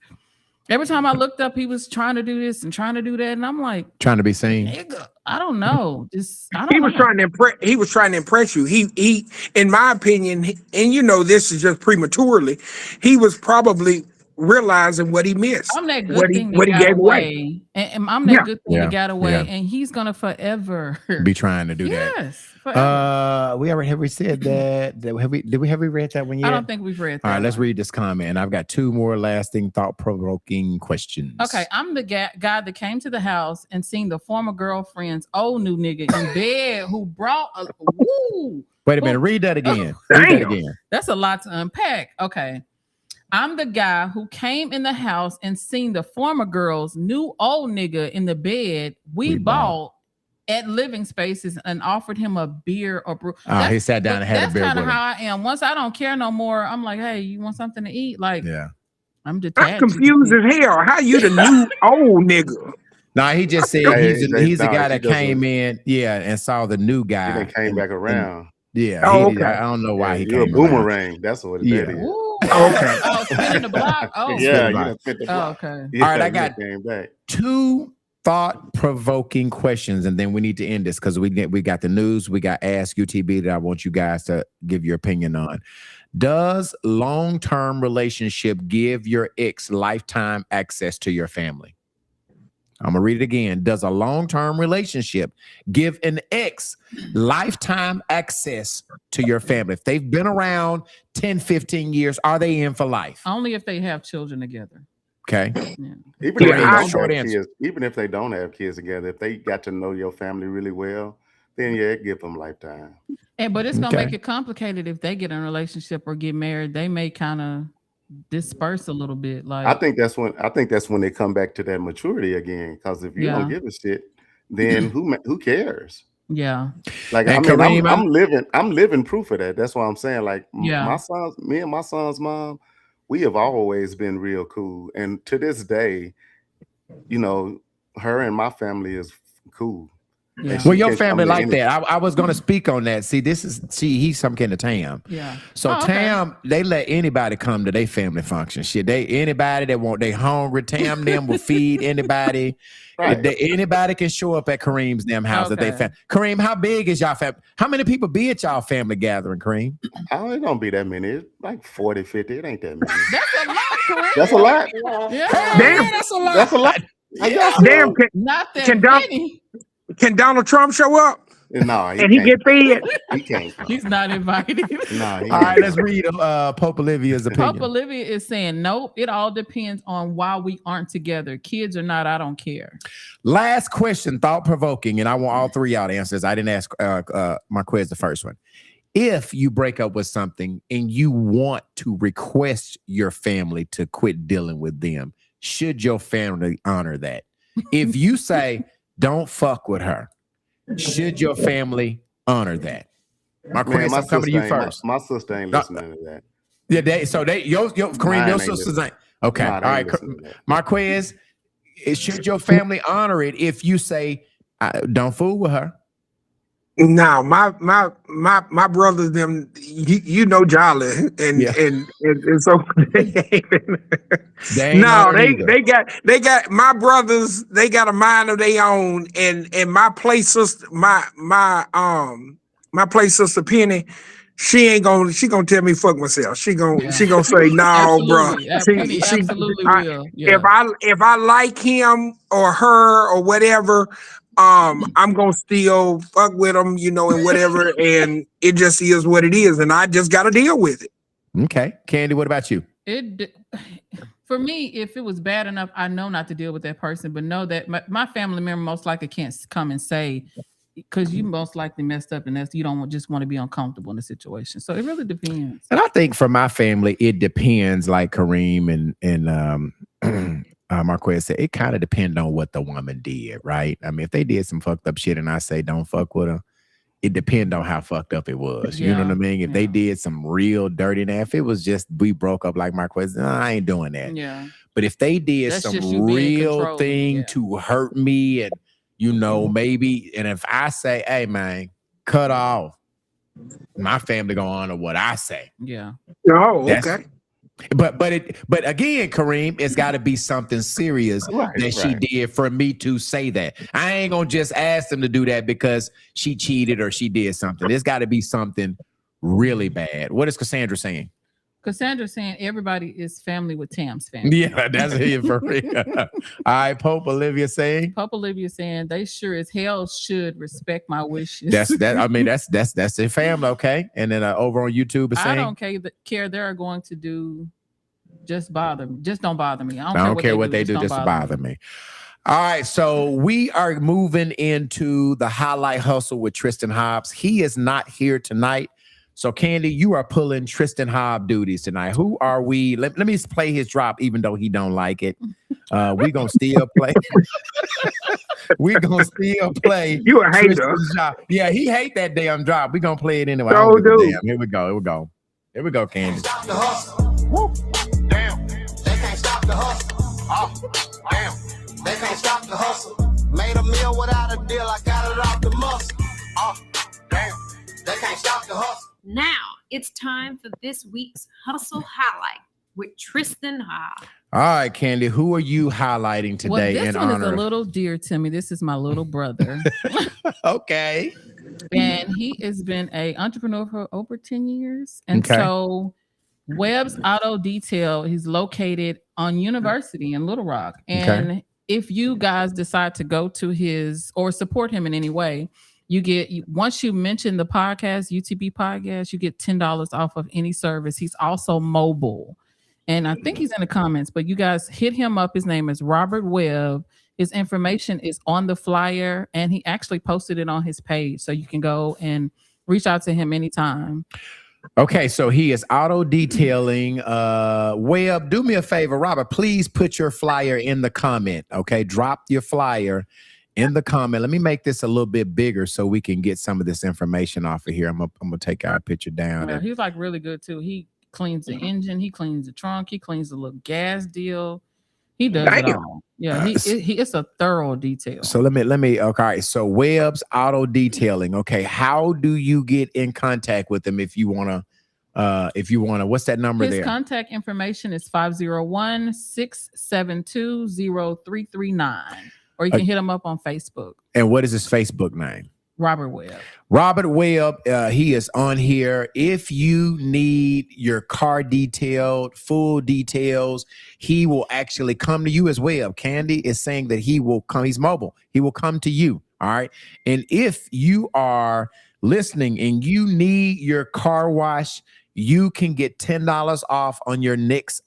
every time I looked up, he was trying to do this and trying to do that, and I'm like, trying to be seen. Nigga, I don't know. He was trying to impress. He was trying to impress you. He, in my opinion, and this is just prematurely. He was probably realizing what he missed. I'm that good thing that got away. And I'm that good thing that got away. And he's gonna forever be trying to do that. Yes. Forever. Have we said that? Did we read that one yet? I don't think we've read that. All right, let's read this comment. And I've got 2 more lasting, thought-provoking questions. Okay, I'm the guy that came to the house and seen the former girlfriend's old new nigga in bed who brought a Wait a minute, read that again. Read that again. That's a lot to unpack. Okay. I'm the guy who came in the house and seen the former girl's new old nigga in the bed we bought at Living Spaces and offered him a beer or brew. He sat down and had a beer with him. That's kind of how I am. Once I don't care no more, I'm like, hey, you want something to eat? Like, I'm I'm detached. confused as hell. How you the new old nigga? Nah, he just said Hey, he's the no, guy he that doesn't- came in, and saw the new He guy. then came back around. Yeah, Oh, I okay. don't know why Yeah, he you're a came around. boomerang. That's what that Yeah. is. Ooh, Okay. oh, spinning the block. Oh, Yeah, the you block. done spent the Oh, block. okay. Yeah, All right, I you done got came back. 2 thought-provoking questions, and then we need to end this because we got the news, we got Ask UTB that I want you guys to give your opinion on. Does long-term relationship give your ex lifetime access to your family? I'm gonna read it again. Does a long-term relationship give an ex lifetime access to your family? If they've been around 10, 15 years, are they in for life? Only if they have children together. Okay. Yeah. Even Yeah, if they I- don't short have answer. kids, even if they don't have kids together, if they got to know your family really well, then yeah, it give them lifetime. But it's gonna Okay. make it complicated if they get in a relationship or get married. They may kind of disperse a little bit. Like I think that's when they come back to that maturity again. Because if you don't Yeah. give a shit, then who cares? yeah. Like And I mean, Kareem, I'm living proof of that. That's why I'm saying, like Yeah. me and my son's mom, we have always been real cool, and to this day, you know, her and my family is cool. Yeah. And she well, your can come family to like any- that. I was going to speak on that. See, he's some kind of Tam. Yeah. So Oh, okay. Tam, they let anybody come to their family function. Shit, anybody that want they hungry, Tam them will feed anybody. Right. Anybody can show up at Kareem's damn house at they Okay. family. Kareem, how big is y'all family? How many people be at y'all family gathering, Kareem? Oh, it don't be that many. It's like 40, 50. It ain't that many. That's a lot, Kareem. That's a lot. Yeah. Damn. Yeah, that's a lot. That's a lot. I guess Damn, Not that Can Don- many. can Donald Trump show up No, and he can't. get fed? He can't come. He's not invited. No, he All right, can't let's come. read Pope Olivia's opinion. Pope Olivia is saying, nope, it all depends on why we aren't together. Kids or not, I don't care. Last question, thought-provoking, and I want all 3 y'all to answer this. I didn't ask Marquez the first one. If you break up with something and you want to request your family to quit dealing with them, should your family honor that? If you say, don't fuck with her, should your family honor that? Marquez, I'm coming to you first. My sister ain't No. listening to that. Yeah, Kareem, Mine your ain't sisters ain't. Okay, Nah, all they ain't right, listening to that. Marquez, should your family honor it if you say, don't fool with her? No, my brothers, them, you know, Jolly, and Yeah. and so They ain't no, on it either. they got my brothers. They got a mind of their own, and my play sister, my play sister Penny, she gonna tell me fuck myself. She gonna say no, bro. Absolutely. She Absolutely will. Yeah. if I like him or her or whatever, I'm gonna still fuck with him, you know, and whatever, and it just is what it is, and I just gotta deal with it. Okay, Candy, what about you? For me, if it was bad enough, I know not to deal with that person, but know that my family member most likely can't come and say, because you most likely messed up, and you don't just want to be uncomfortable in the situation. So it really depends. And I think for my family, it depends. Like Kareem and Marquez said, it kind of depends on what the woman did, right? I mean, if they did some fucked up shit, and I say don't fuck with her, it depends on how fucked up it was. You know what I mean? If they did some real dirty, if it was just we broke up like Marquez, I ain't doing that. Yeah. But if they did That's just some you being real controlling, thing yeah. to hurt me, and you know, maybe, and if I say, hey man, cut off, my family gonna honor what I say. Yeah. Oh, That's- okay. But again, Kareem, it's got to be something serious that she did for me to say that. I ain't gonna just ask them to do that because she cheated or she did something. There's got to be something really bad. What is Cassandra saying? Cassandra's saying everybody is family with Tam's family. Yeah, that's it for real. All right, Pope Olivia saying. Pope Olivia saying they sure as hell should respect my wishes. That's their family, okay. And then over on YouTube is saying, I don't care. They're going to do. Just bother me. Just don't bother me. I don't care what they do. Just to bother me. All right, so we are moving into the highlight hustle with Tristan Hobbs. He is not here tonight. So, Candy, you are pulling Tristan Hobbs duties tonight. Who are we? Let me play his drop, even though he don't like it. We're going to still play. We're going to still play. You a hater. Tristan's drop. Yeah, he hate that damn drop. We're going to play it anyway. So I don't give a do. damn. Here we go. Here we go, Candy. Stop the hustle. Woo. Damn. They can't can't stop the hustle. Made a meal without a deal, I got it off the muscle. Damn, they can't stop the hustle. Now it's time for this week's Hustle Highlight with Tristan Hobbs. All right, Candy, who are you highlighting today? Well, this in one is honor a little dear to me. This is my little brother. Okay. And he has been an entrepreneur for over 10 years. And Okay. so Webb's Auto Detail, he's located on University in Little Rock. And if you guys decide to go to his or support him in any way, you get, once you mention the podcast, UTB podcast, you get $10 off of any service. He's also mobile. And I think he's in the comments, but you guys hit him up. His name is Robert Webb. His information is on the flyer, and he actually posted it on his page. So you can go and reach out to him anytime. Okay, so he is auto detailing. Webb, do me a favor, Robert, please put your flyer in the comment. Okay, drop your flyer in the comment. Let me make this a little bit bigger so we can get some of this information off of here. I'm gonna take our picture down. Well, he's like really good too. He cleans the engine, he cleans the trunk, he cleans the little gas deal. He does it all. Yeah, it's a thorough detail. So let me okay. So Webb's Auto Detailing. Okay, how do you get in contact with them if you wanna what's that number His there? contact information is 501-672-0339. Or you can hit him up on Facebook. And what is his Facebook name? Robert Webb. Robert Webb, he is on here. If you need your car detailed, full details, he will actually come to you as well. Candy is saying that he will come. He's mobile. He will come to you. All right. And if you are listening and you need your car wash, you can get $10 off on your next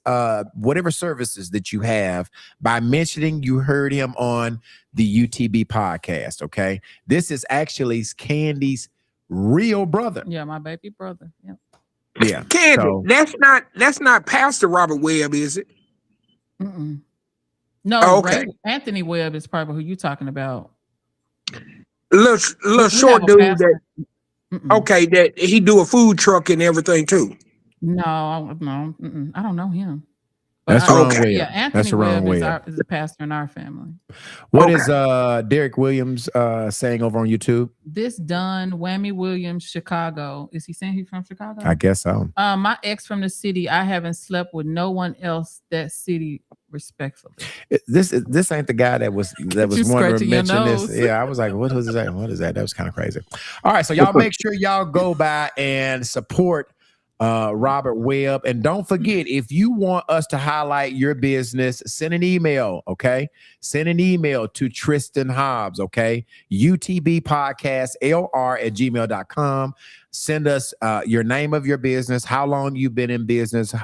whatever services that you have by mentioning you heard him on the UTB podcast. Okay, this is actually Candy's real brother. Yeah, my baby brother. Yeah. Yeah, Candy, so, that's not Pastor Robert Webb, is it? Mm-mm. No, okay. Anthony Webb is probably who you're talking about. Little short dude that. Okay, that he do a food truck and everything too. No, I don't know him. That's the wrong way. Yeah, Anthony Webb is a pastor in our family. What is Derek Williams saying over on YouTube? This done, Whammy Williams, Chicago. Is he saying he's from Chicago? I guess so. My ex from the city. I haven't slept with no one else that city. Respectfully, this ain't the guy that was wanting to mention this. Yeah, I was like, what was that? What is that? That was kind of crazy. All right, so y'all make sure y'all go by and support Robert Webb, and don't forget, if you want us to highlight your business, send an email. Okay, send an email to Tristan Hobbs. Okay, utbpodcastlr@gmail.com. Send us your name of your business, how long you've been in business,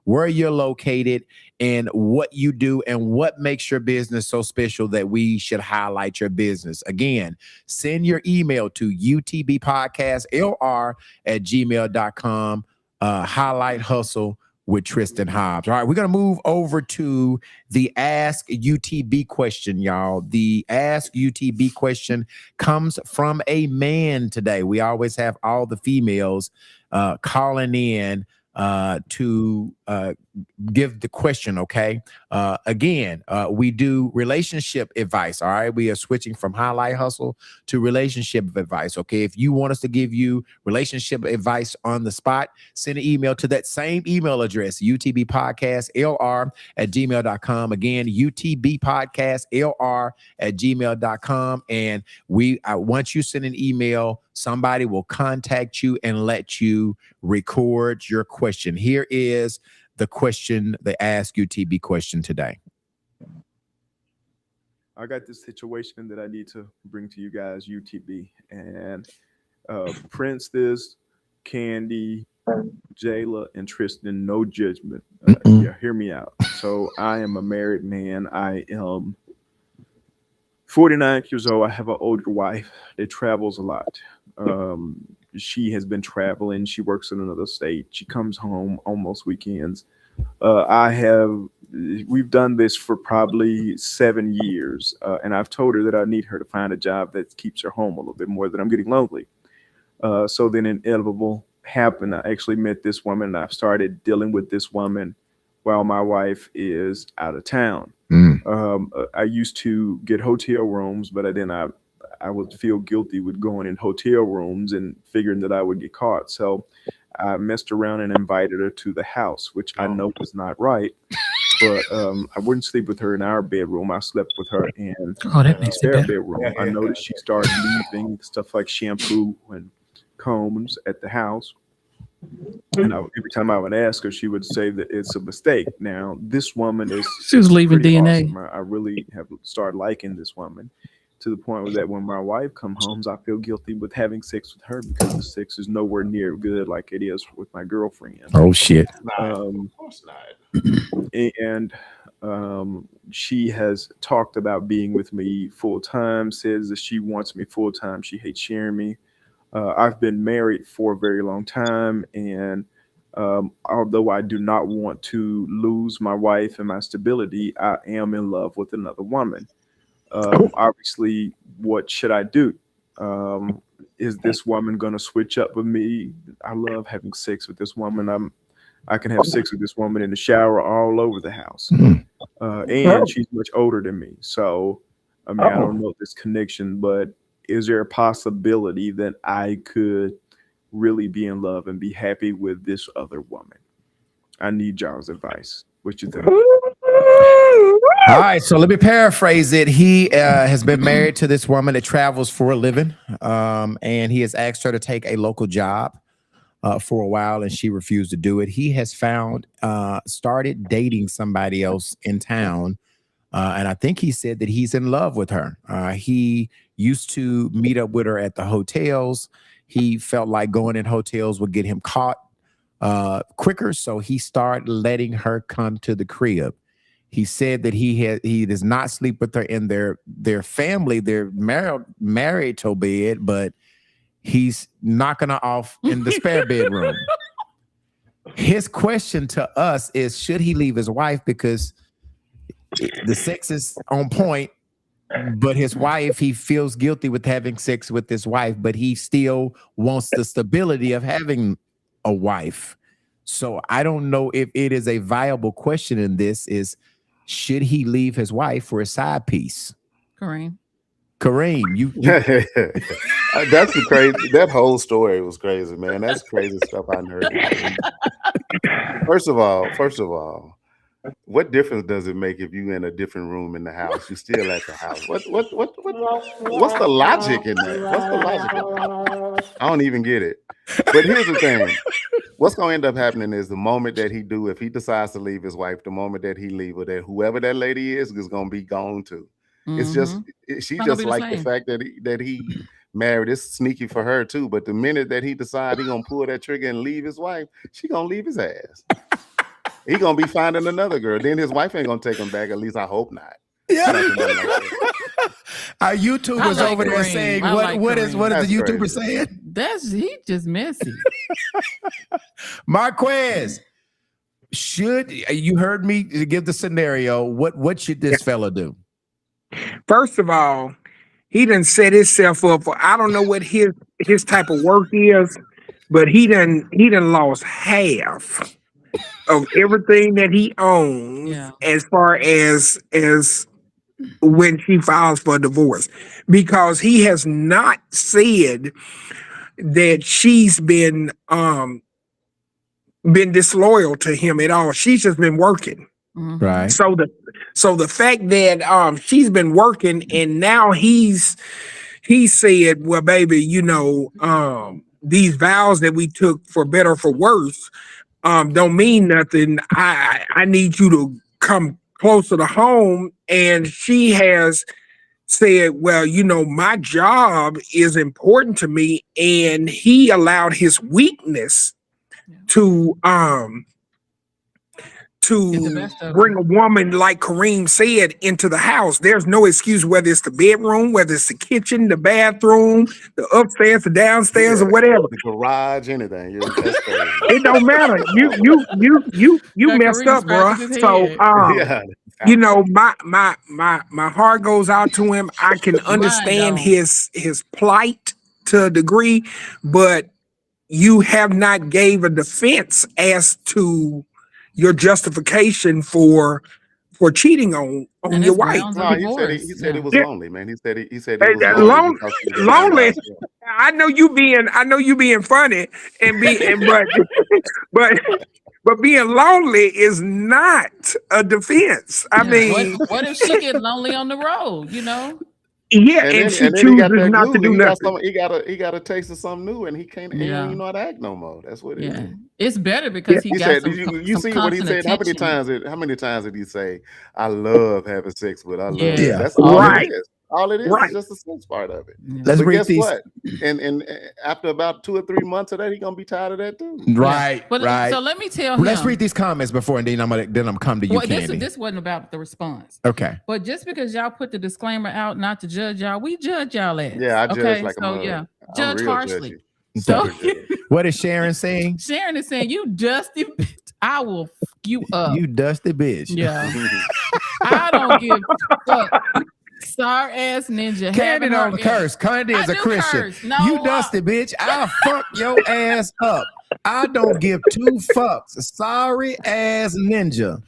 where you're located, and what you do, and what makes your business so special that we should highlight your business. Again, send your email to utbpodcastlr@gmail.com. Highlight Hustle with Tristan Hobbs. All right, we're going to move over to the Ask UTB question, y'all. The Ask UTB question comes from a man today. We always have all the females calling in to give the question. Okay. Again, we do relationship advice. All right. We are switching from Highlight Hustle to relationship advice. Okay. If you want us to give you relationship advice on the spot, send an email to that same email address, utbpodcastlr@gmail.com. Again, utbpodcastlr@gmail.com. And once you send an email, somebody will contact you and let you record your question. Here is the question, the Ask UTB question today. I got this situation that I need to bring to you guys, UTB, and Prince, Candy, Jayla, and Tristan, no judgment. Yeah, hear me out. So I am a married man. I am 49 years old. I have an older wife that travels a lot. She has been traveling. She works in another state. She comes home almost weekends. We've done this for probably 7 years. And I've told her that I need her to find a job that keeps her home a little bit more, that I'm getting lonely. So then inevitable happened. I actually met this woman, and I've started dealing with this woman while my wife is out of town. I used to get hotel rooms, but I would feel guilty with going in hotel rooms and figuring that I would get caught. So I messed around and invited her to the house, which I know was not right. But I wouldn't sleep with her in our bedroom. I slept with her in Oh, that makes it their better. bedroom. I noticed she started leaving stuff like shampoo and combs at the house. And every time I would ask her, she would say that it's a mistake. Now, this woman is She was leaving pretty DNA. awesome. I really have started liking this woman to the point that when my wife comes home, I feel guilty with having sex with her because the sex is nowhere near good like it is with my girlfriend. Oh shit. Of course not. And she has talked about being with me full time, says that she wants me full time. She hates sharing me. I've been married for a very long time, and although I do not want to lose my wife and my stability, I am in love with another woman. Obviously, what should I do? Is this woman going to switch up with me? I love having sex with this woman. I can have sex with this woman in the shower all over the house. And she's much older than me. So, I mean, I don't know this connection, but is there a possibility that I could really be in love and be happy with this other woman? I need y'all's advice. What you think? All right, so let me paraphrase it. He has been married to this woman that travels for a living, and he has asked her to take a local job for a while, and she refused to do it. He has started dating somebody else in town, and I think he said that he's in love with her. He used to meet up with her at the hotels. He felt like going in hotels would get him caught quicker, so he started letting her come to the crib. He said that he does not sleep with her in their family. They're married to bed, but he's knocking her off in the spare bedroom. His question to us is, should he leave his wife because the sex is on point, but his wife, he feels guilty with having sex with his wife, but he still wants the stability of having a wife. So I don't know if it is a viable question in this is, should he leave his wife for a side piece? Kareem, you That's the crazy. That whole story was crazy, man. That's crazy stuff I heard. First of all, what difference does it make if you in a different room in the house? You still at the house. What's the logic in that? What's the logic? I don't even get it. But here's the thing. What's going to end up happening is the moment that if he decides to leave his wife, the moment that he leave her, that whoever that lady is going to be gone too. It's just, she just like the fact that he married. It's sneaky for her too. But the minute that he decides he's going to pull that trigger and leave his wife, she going to leave his ass. He going to be finding another girl. Then his wife ain't going to take him back. At least I hope not. Yeah. Our YouTubers over there saying, what is the YouTuber saying? He just messy. Marquez, you heard me give the scenario. What should this fella do? First of all, he done set himself up for, I don't know what his type of work is, but he done lost half of everything that he owns as far as when she files for divorce, because he has not said that she's been disloyal to him at all. She's just been working. Right. So the fact that she's been working and now he said, well, baby, these vows that we took for better or for worse don't mean nothing. I need you to come closer to home. And she has said, well, my job is important to me. And he allowed his weakness to bring a woman, like Kareem said, into the house. There's no excuse, whether it's the bedroom, whether it's the kitchen, the bathroom, the upstairs, the downstairs, or whatever. The garage, anything. It don't matter. You messed up, bro. So my heart goes out to him. I can understand his plight to a degree, but you have not gave a defense as to your justification for for cheating on And your it's wife. grounds of No, he said divorce. he said Yeah. it was Yeah. lonely, man. He said Hey, it was that lonely because he was around by lonely. himself. I know you being funny but but being lonely is not a defense. I Yeah. mean, What if she get lonely on the road? You know. yeah, and she And then he got chooses that not to glue. do nothing. He got a taste of something new, and he don't Yeah. even know how to act no more. That's what it Yeah. is. It's better Yeah. because he He got said, you some see what he constant said? attention. How many times did he say, I love having sex, but I love Yeah. Yeah. that's all it Right, is. All it is right. just the sex part of it. Yeah. Let's But read guess these. what? And after about 2 or 3 months of that, he gonna be tired of that too. Right, But right. so let me tell Let's him. read these comments before, and then I'm come to you, Well, Candy. this wasn't about the response. Okay. But just because y'all put the disclaimer out not to judge y'all, we judge y'all ass. Yeah, I judge Okay, like a so mug. yeah, I'm judge real harshly. judgy. So Super judgy. What is Sharon saying? Sharon is saying, "You dusty bitch, I will fuck you up." You dusty bitch. Yeah, I don't give a fuck. Sorry ass ninja. Candy having her don't in- curse. Candy I is a do Christian. curse. No, You dusty bitch. I'll fuck your ass up. I don't give two fucks. Sorry ass ninja.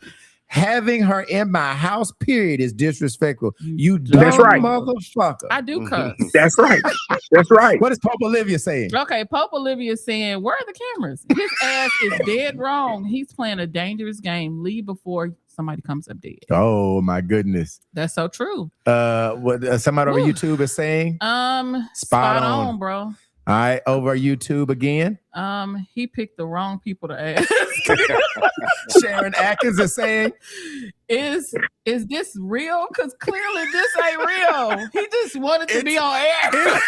Having her in my house, period, is disrespectful. You That's dumb right. motherfucker. I do cuss. That's right. That's right. What is Pope Olivia saying? Okay, Pope Olivia is saying, "Where are the cameras? His ass is dead wrong. He's playing a dangerous game. Leave before somebody comes up dead." Oh my goodness. That's so true. What somebody over Whew. YouTube is saying? Spot on, bro. All right, over YouTube again. He picked the wrong people to ask. Sharon Atkins is saying, Is this real? Because clearly this ain't real. He just wanted to be on air.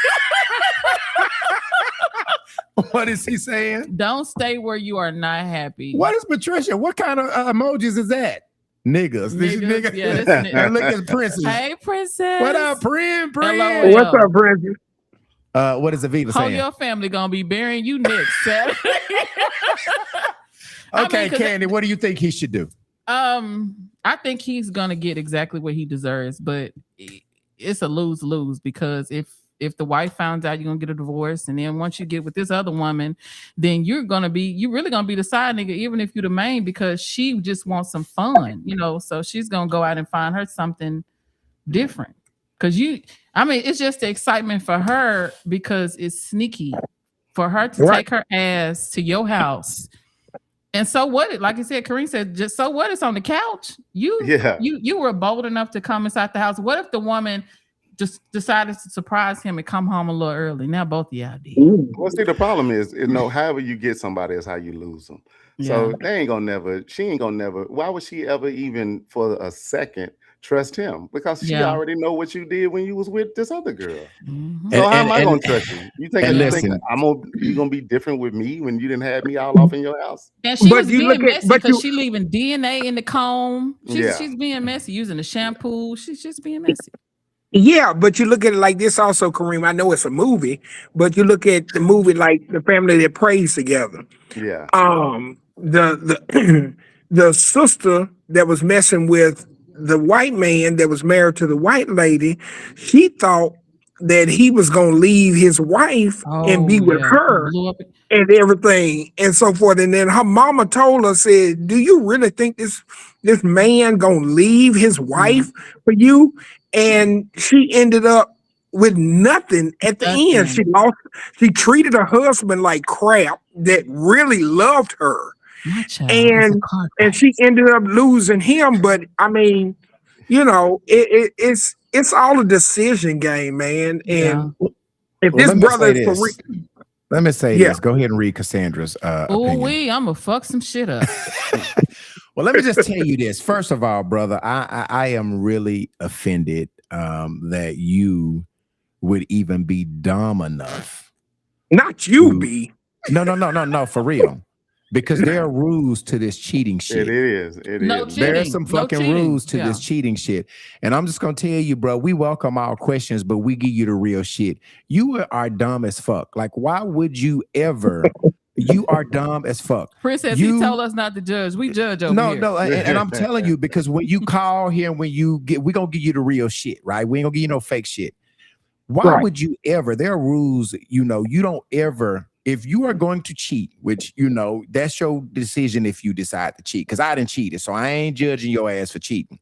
what is he saying? Don't stay where you are not happy. What is Patricia? What kind of emojis is that? Niggas. This is Niggas, nigga. yeah, this is And look at Princess. Hey, princess. What up, Prim? Hello. What's up, Princess? What is Aviva How saying? your family gonna be burying you next Saturday? Okay, 'cause Candy, what do you think he should do? I think he's gonna get exactly what he deserves, but it's a lose-lose because if the wife finds out you're gonna get a divorce, and then once you get with this other woman, then you're really gonna be the side nigga, even if you're the main, because she just wants some fun, so she's gonna go out and find her something different. Because it's just the excitement for her because it's sneaky for her to take her ass to your house. And so what? Like you said, Kareem said, just so what? It's on the couch. You were bold enough to come inside the house. What if the woman just decided to surprise him and come home a little early? Now both of y'all did. Well, see, the problem is, however you get somebody is how you lose them. So she ain't gonna never. Why would she ever even for a second trust him? Because she already know what you did when you was with this other girl. Mm-hmm. So how am I gonna trust you? You think you gonna be different with me when you didn't have me all off in your house? And she was being messy because she leaving DNA in the comb. She's being messy, using the shampoo. She's just being messy. Yeah, but you look at it like this also, Kareem. I know it's a movie, but you look at the movie like The Family That Prays Together. Yeah. The the sister that was messing with the white man that was married to the white lady, she thought that he was gonna leave his wife and be with her and everything and so forth. And then her mama told her, said, "Do you really think this man gonna leave his wife for you?" And she ended up with nothing at the end. She treated her husband like crap that really loved her. And she ended up losing him. But I mean, it's all a decision game, man. And if this brother is for real, let me say this. Go ahead and read Cassandra's opinion. I'm gonna fuck some shit up. Well, let me just tell you this. First of all, brother, I am really offended that you would even be dumb enough. Not you, B. No, for real. Because there are rules to this cheating shit. It is. There are some fucking rules to this cheating shit. And I'm just going to tell you, bro, we welcome all questions, but we give you the real shit. You are dumb as fuck. Like, why would you ever... You are dumb as fuck. Princess, he told us not to judge. We judge over here. No, and I'm telling you, because when you call here and when you get, we're going to give you the real shit, right? We ain't going to give you no fake shit. Why would you ever? There are rules, you don't ever... If you are going to cheat, which, that's your decision if you decide to cheat, because I didn't cheat it, so I ain't judging your ass for cheating.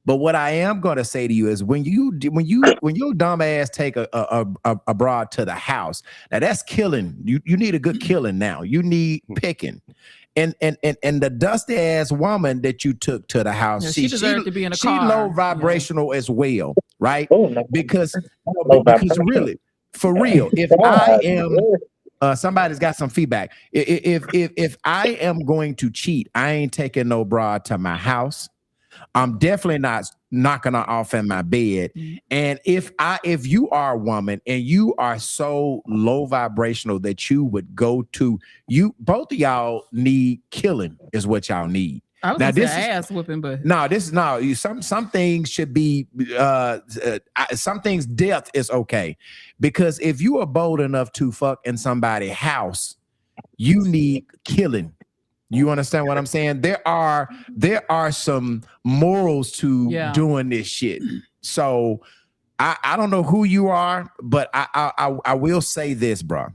But what I am going to say to you is when your dumb ass take a broad to the house, now that's killing. You need a good killing now. You need picking. And the dusty ass woman that you took to the house, Yeah, she deserved to be in a she car. low vibrational as well, right? Oh, no. Because Low because vibration. really, for real, if I am somebody's got some feedback. If I am going to cheat, I ain't taking no broad to my house. I'm definitely not knocking her off in my bed. And if you are a woman and you are so low vibrational that you would go to both of y'all need killing is what y'all need. I was Now, gonna this say is- ass whooping, but No, this is no. Some things should be. Some things death is okay, because if you are bold enough to fuck in somebody's house, you need killing. You understand what I'm saying? There are some morals to doing this shit. So I don't know who you are, but I will say this, bro.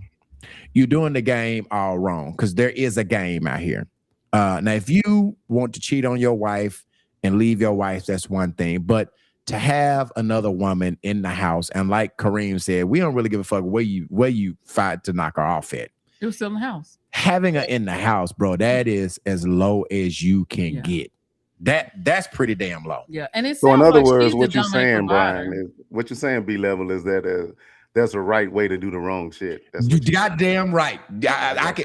You're doing the game all wrong, because there is a game out here. Now, if you want to cheat on your wife and leave your wife, that's one thing. But to have another woman in the house, and like Kareem said, we don't really give a fuck where you fight to knock her off at. it was still in the house. Having her in the house, bro, that is as low as you can get. That's pretty damn low. Yeah, and it So in sounds other like words, she's what the you're dominant saying, provider. Brian, is what you're saying, B level, is that there's a right way to do the wrong shit. That's You what you're goddamn right.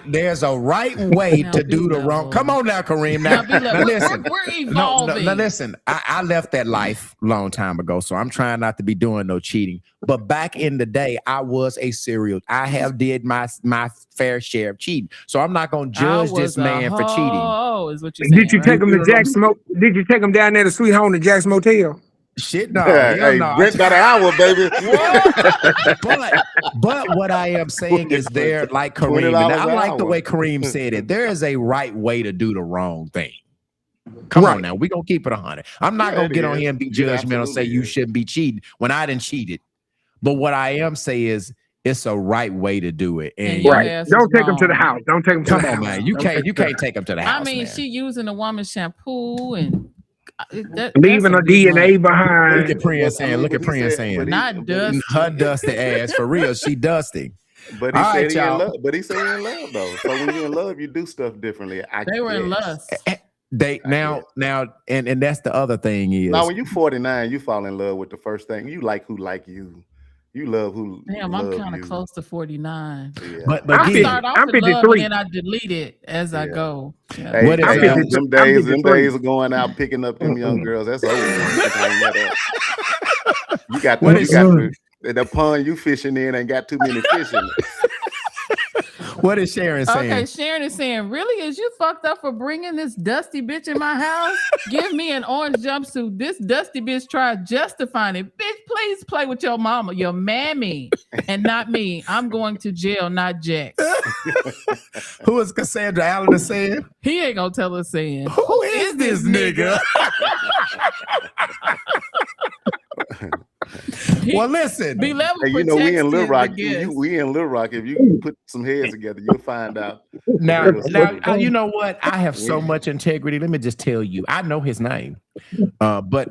There's a right way Now, to do the B-level. wrong. Come on now, Kareem. Now, Now, now listen. we're evolving. No, listen. I left that life a long time ago, so I'm trying not to be doing no cheating. But back in the day, I was a serial. I have did my fair share of cheating, so I'm not gonna judge this man for cheating. Oh, is what you're saying. Did you take him to Jack's Did you take him down there to Sweet Home to Jack's Motel? Shit, no. saying. Hell Hey, no. Brent got an hour, baby. But what I am saying is there, like Kareem, and I like the way Kareem said it. There is a right way to do the wrong thing. Come on now, we gonna keep it 100. I'm not gonna get on here and be judgmental and say you shouldn't be cheating when I didn't cheat it. But what I am saying is it's a right way to do it. And right. Don't take him to the house. Don't take him to the house. Come on, man. You can't take him to the house. I mean, man. she using a woman's shampoo and leaving a DNA behind. Look at Prince saying. Look at Prince saying. Not dusty. Her dusty ass for real. She dusty. But he said he in love. But he said he in love though. So when you're in love, you do stuff differently. They were in lust. Now, and that's the other thing is. Now, when you're 49, you fall in love with the first thing. You like who like you. You love who. Damn, I'm kind of close to 49. Yeah. But I start off I'm in love 53. and then I delete it as I go. Yeah. Hey, What is them days of going out picking up them young girls. That's over. You got the pond you fishing in ain't got too many fish in it. What is Sharon saying? Okay, Sharon is saying, really? Is you fucked up for bringing this dusty bitch in my house? Give me an orange jumpsuit. This dusty bitch tried justifying it. Bitch, please play with your mama, your mammy, and not me. I'm going to jail, not Jack. Who is Cassandra Allen saying? He ain't gonna tell us saying. Who is this nigga? Well, listen. Be level. Hey, you know we in Little Rock. We in Little Rock. If you put some heads together, you'll find out. Now, you know what? I have so much integrity. Let me just tell you. I know his name, but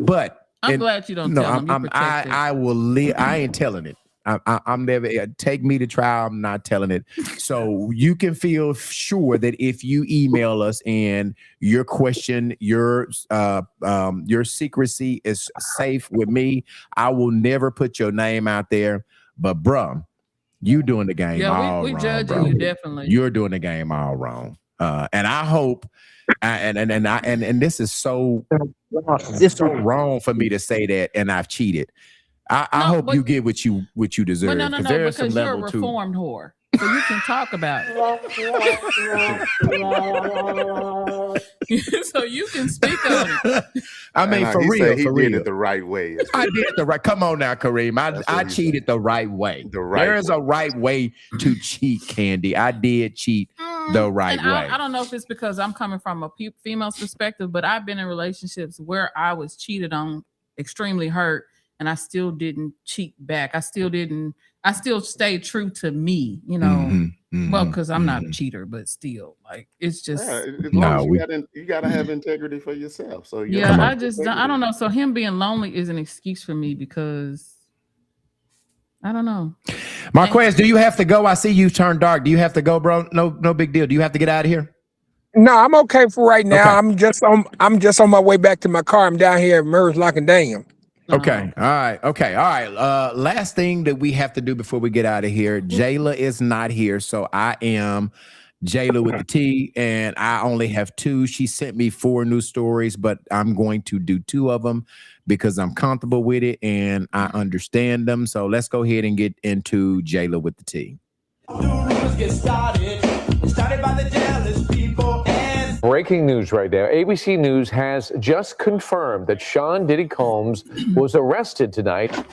I'm glad you don't tell him. I will live. I ain't telling it. I'm never take me to trial. I'm not telling it. So you can feel sure that if you email us and your question, your secrecy is safe with me, I will never put your name out there. But bruh, you doing the game all we wrong, judging bro. you definitely. You're doing the game all wrong. And I hope, and this is so wrong for me to say that, and I've cheated. I hope you get what you deserve. No, because you're a reformed whore, so you can talk about it. So you can speak on it. I mean, for real, he did it the right way. I did the right. Come on now, Kareem. I cheated the right way. There is a right way to cheat, Candy. I did cheat the right way. I don't know if it's because I'm coming from a female's perspective, but I've been in relationships where I was cheated on, extremely hurt. And I still didn't cheat back. I I still stay true to me, you know. Well, because I'm not a cheater, but still, like, it's just Yeah, as long No, as we you gotta have integrity for yourself. So you yeah. gotta come have I just I integrity. don't know. So him being lonely is an excuse for me because I don't know. Marquez, do you have to go? I see you turn dark. Do you have to go, bro? No big deal. Do you have to get out of here? No, I'm okay for right now. Okay. I'm just on my way back to my car. I'm down here at Murs Lock and Dam. Okay. All right. Okay. All right. Last thing that we have to do before we get out of here. Jayla is not here, so I am Jayla with the T, and I only have 2. She sent me 4 new stories, but I'm going to do 2 of them because I'm comfortable with it and I understand them. So let's go ahead and get into Jayla with the T. Breaking news right there. ABC News has just confirmed that Sean Diddy Combs was arrested tonight. What's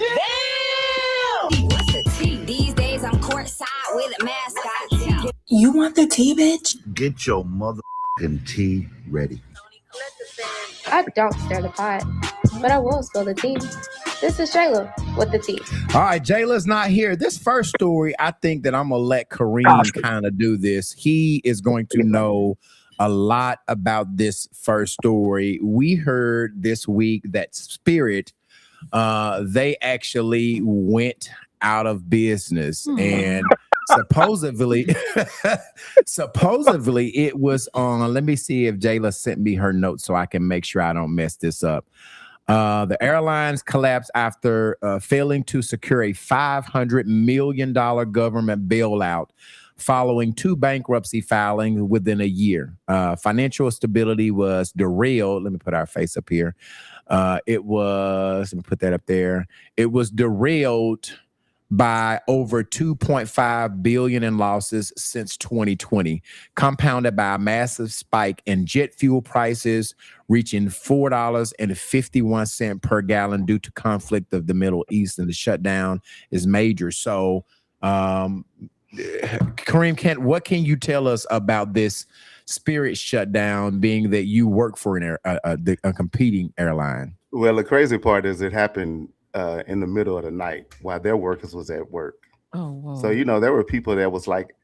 the tea? These days I'm courtside with a mascot. You want the tea, bitch? Get your motherfucking tea ready. I don't stir the pot, but I will spill the tea. This is Shayla with the tea. All right, Jayla's not here. This first story, I think that I'm going to let Kareem kind of do this. He is going to know a lot about this first story. We heard this week that Spirit, they actually went out of business and supposedly it was on, let me see if Jayla sent me her notes so I can make sure I don't mess this up. The airlines collapsed after failing to secure a $500 million government bailout following 2 bankruptcy filings within a year. Financial stability was derailed. Let me put our face up here. Let me put that up there. It was derailed by over 2.5 billion in losses since 2020, compounded by a massive spike in jet fuel prices, reaching $4.51 per gallon due to conflict of the Middle East, and the shutdown is major. So, Kareem, what can you tell us about this Spirit shutdown, being that you work for a competing airline? Well, the crazy part is it happened in the middle of the night while their workers was at work. Oh, wow. So, there were people that was like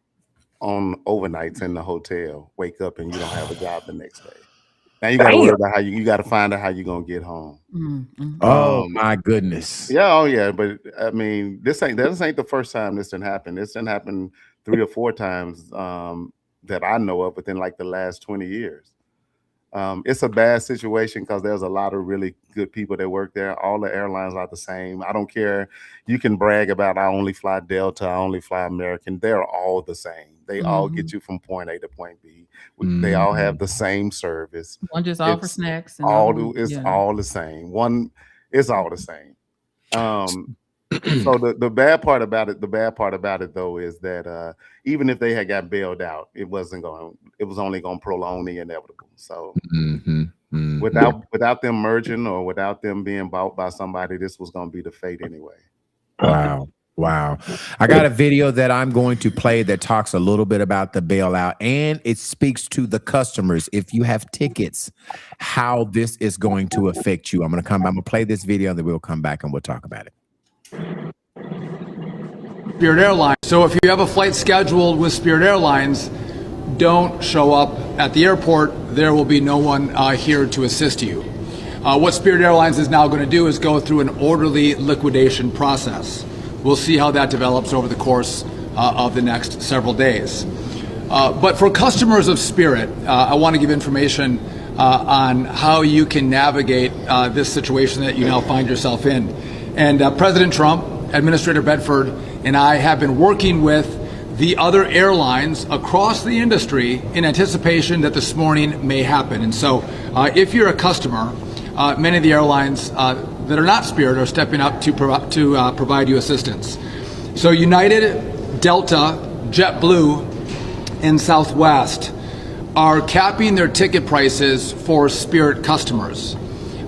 on overnights in the hotel, wake up and you don't have a job the next day. Now you got to worry about you got to find out how you're going to get home. Oh my goodness. Yeah. Oh yeah. But I mean, this ain't the first time this didn't happen. This didn't happen 3 or 4 times that I know of within like the last 20 years. It's a bad situation because there's a lot of really good people that work there. All the airlines are the same. I don't care. You can brag about I only fly Delta, I only fly American. They're all the same. They all get you from point A to point B. They all have the same service. One just offer snacks. And all the same. It's all the same. So the bad part about it though is that even if they had got bailed out, it was only going to prolong the inevitable. So without them merging or without them being bought by somebody, this was going to be the fate anyway. Wow. I got a video that I'm going to play that talks a little bit about the bailout, and it speaks to the customers. If you have tickets, how this is going to affect you. I'm going to play this video and then we'll come back and we'll talk about it. Spirit Airlines. So if you have a flight scheduled with Spirit Airlines, don't show up at the airport. There will be no one here to assist you. What Spirit Airlines is now going to do is go through an orderly liquidation process. We'll see how that develops over the course of the next several days. But for customers of Spirit, I want to give information on how you can navigate this situation that you now find yourself in. And President Trump, Administrator Bedford, and I have been working with the other airlines across the industry in anticipation that this morning may happen. And so if you're a customer, many of the airlines that are not Spirit are stepping up to provide you assistance. So United, Delta, JetBlue, and Southwest are capping their ticket prices for Spirit customers.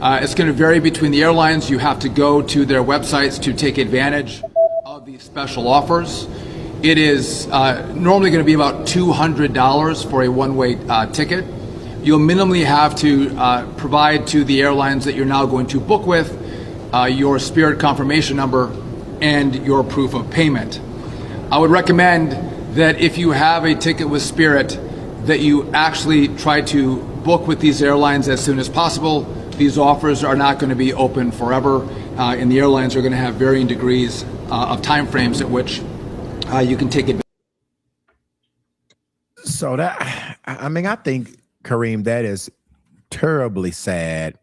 It's going to vary between the airlines. You have to go to their websites to take advantage of these special offers. It is normally going to be about $200 for a one-way ticket. You'll minimally have to provide to the airlines that you're now going to book with your Spirit confirmation number and your proof of payment. I would recommend that if you have a ticket with Spirit, that you actually try to book with these airlines as soon as possible. These offers are not going to be open forever, and the airlines are going to have varying degrees of time frames at which you can take advantage. So that, I mean, I think, Kareem, that is terribly sad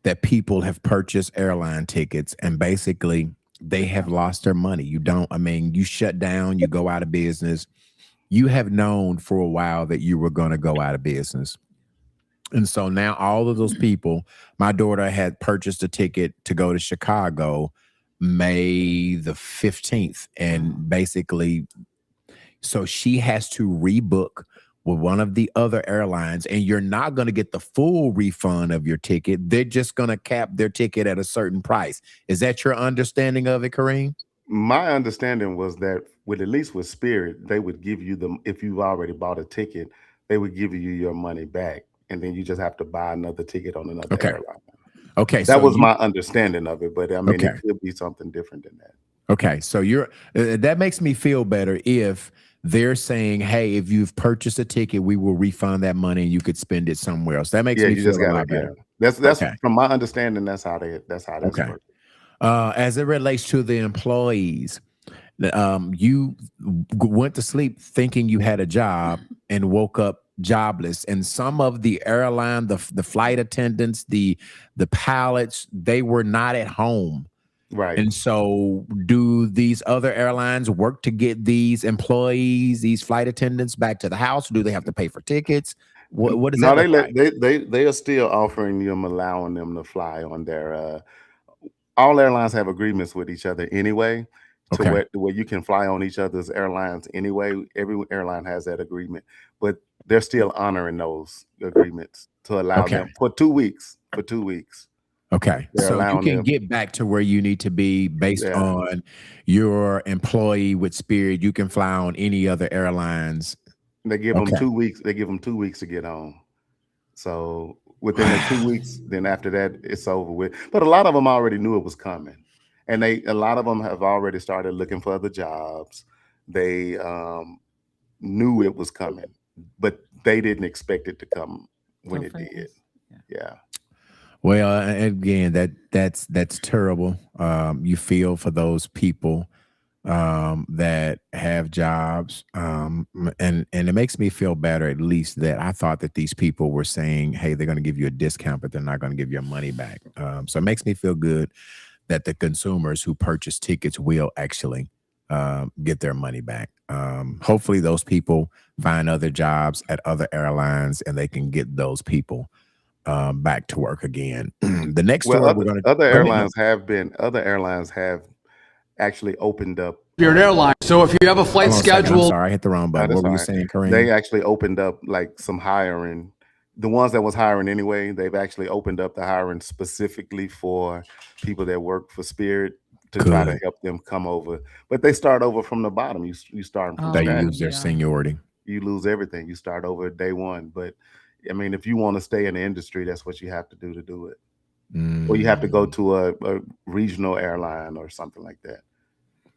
that people have purchased airline tickets and basically they have lost their money. You shut down, you go out of business. You have known for a while that you were going to go out of business. And so now all of those people, my daughter had purchased a ticket to go to Chicago May the 15th. And basically, so she has to rebook with one of the other airlines, and you're not going to get the full refund of your ticket. They're just going to cap their ticket at a certain price. Is that your understanding of it, Kareem? My understanding was that at least with Spirit, they would give you if you've already bought a ticket, they would give you your money back, and then you just have to buy another ticket on another airline. Okay, that was my understanding of it, but I mean, Okay. it could be something different than that. Okay, so that makes me feel better if they're saying, hey, if you've purchased a ticket, we will refund that money and you could spend it somewhere else. That makes me feel a lot better. That's Okay. from my understanding. That's how that's Okay. works. As it relates to the employees, you went to sleep thinking you had a job and woke up jobless. And some of the airline, the flight attendants, the pilots, they were not at home. Right. And so do these other airlines work to get these employees, these flight attendants back to the house? Or do they have to pay for tickets? What does that look like? They are still offering them, allowing them to fly on their all airlines have agreements with each other anyway, to where you can fly on each other's airlines anyway. Every airline has that agreement, but they're still honoring those agreements to allow them for 2 weeks. For 2 weeks. Okay, so you can get back to where you need to be based on your employee with Spirit. You can fly on any other airlines. They give them 2 weeks. They give them 2 weeks to get home. So within the 2 weeks, then after that, it's over with. But a lot of them already knew it was coming, and a lot of them have already started looking for other jobs. They knew it was coming, but they didn't expect it to come when it did. Yeah. Well, again, that's terrible. You feel for those people that have jobs, and it makes me feel better, at least, that I thought that these people were saying, hey, they're going to give you a discount, but they're not going to give your money back. So it makes me feel good that the consumers who purchase tickets will actually get their money back. Hopefully those people find other jobs at other airlines and they can get those people back to work again. The next story we're going to other airlines have actually opened up Spirit Airlines. So if you have a flight scheduled, I'm sorry, I hit the wrong button. What were you saying, Kareem? They actually opened up like some hiring. The ones that was hiring anyway, they've actually opened up the hiring specifically for people that work for Spirit to try to help them come over. But they start over from the bottom. You start from they use their seniority. You lose everything. You start over day one. But I mean, if you want to stay in the industry, that's what you have to do it. Or you have to go to a regional airline or something like that.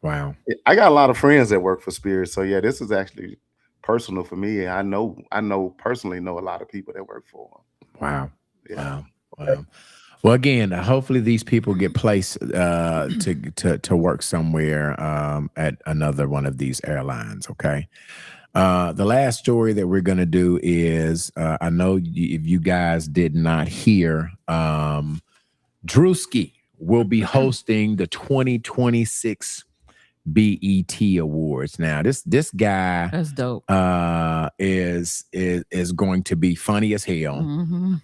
Wow. I got a lot of friends that work for Spirit. So yeah, this is actually personal for me. I personally know a lot of people that work for them. Wow. Yeah. Wow. Well, again, hopefully these people get placed to work somewhere at another one of these airlines. Okay. The last story that we're going to do is, I know if you guys did not hear, Drewski will be hosting the 2026 BET Awards. Now, this guy, that's dope. Is going to be funny as hell.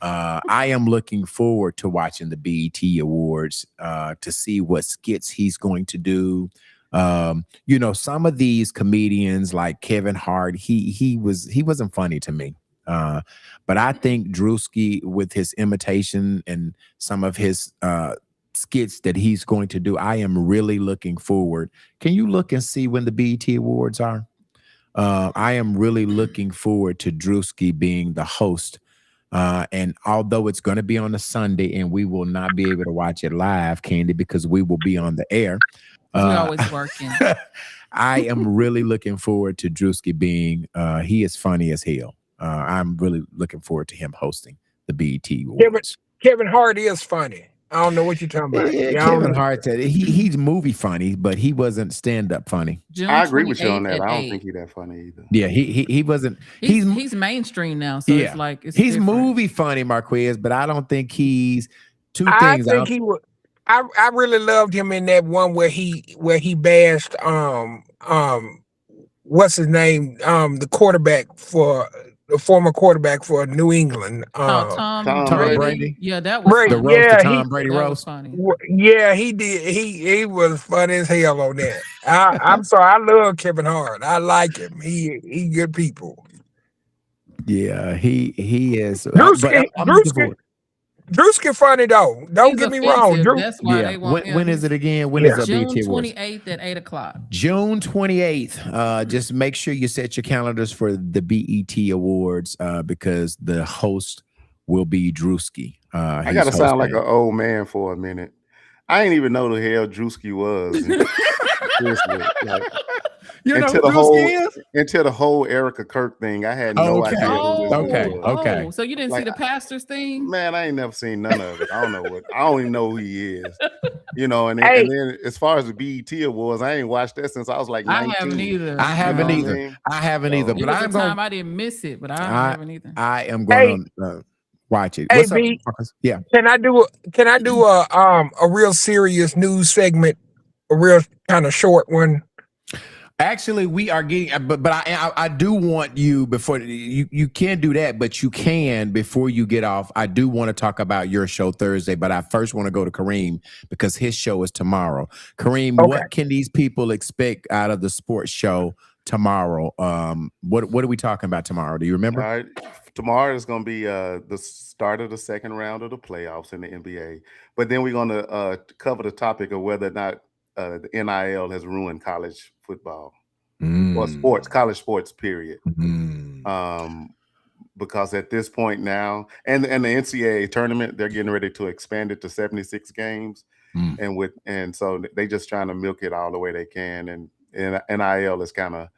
I am looking forward to watching the BET Awards to see what skits he's going to do. You know, some of these comedians like Kevin Hart, he wasn't funny to me. But I think Drewski, with his imitation and some of his skits that he's going to do, I am really looking forward. Can you look and see when the BET Awards are? I am really looking forward to Drewski being the host. And although it's going to be on a Sunday and we will not be able to watch it live, Candy, because we will be on the air, We always working. I am really looking forward to Drewski being. He is funny as hell. I'm really looking forward to him hosting the BET Awards. Kevin Hart is funny. I don't know what you're talking about. Yeah, Kevin Hart said he's movie funny, but he wasn't stand up funny. June I agree with you on 28th that. at I don't 8. think he's that funny either. Yeah, he wasn't. He's mainstream now, so it's like he's different. movie funny, Marquez, but I don't think he's two I things. think he was. I really loved him in that one where he bashed what's his name, the former quarterback for New England. Tom Brady. Yeah, that was Brady. funny. The Tom Brady that roast. was funny. Yeah, he did. He was funny as hell on that. I'm sorry. I love Kevin Hart. I like him. He good people. Yeah, he is. Drewski funny though. Don't get me wrong. That's why they want him. When is it again? When is the June BET Awards? 28th at 8:00. June 28th. Just make sure you set your calendars for the BET Awards because the host will be Drewski. I gotta sound like an old man for a minute. I ain't even know the hell Drewski was. Seriously, like, you know until the whole Erica Kirk thing, I had no idea who this was. Okay. So you didn't see the pastor's thing? Man, I ain't never seen none of it. I don't even know who he is. You know, and then as far as the BET Awards, I ain't watched that since I was like 19. I haven't either. I haven't either. But I'm going. I didn't miss it, but I haven't either. I am going to watch it. Hey, What's up, B, Marcus? Yeah. Can I do a real serious news segment, a real kind of short one? Actually, we are getting, but I do want you before you can do that, but you can before you get off. I do want to talk about your show Thursday, but I first want to go to Kareem because his show is tomorrow. Kareem, what can these people expect out of the sports show tomorrow? What are we talking about tomorrow? Do you remember? All right. Tomorrow is going to be the start of the second round of the playoffs in the NBA, but then we're going to cover the topic of whether or not the NIL has ruined college football or college sports, period. Because at this point now, and the NCAA tournament, they're getting ready to expand it to 76 games, and so they just trying to milk it all the way they can, and NIL has kind of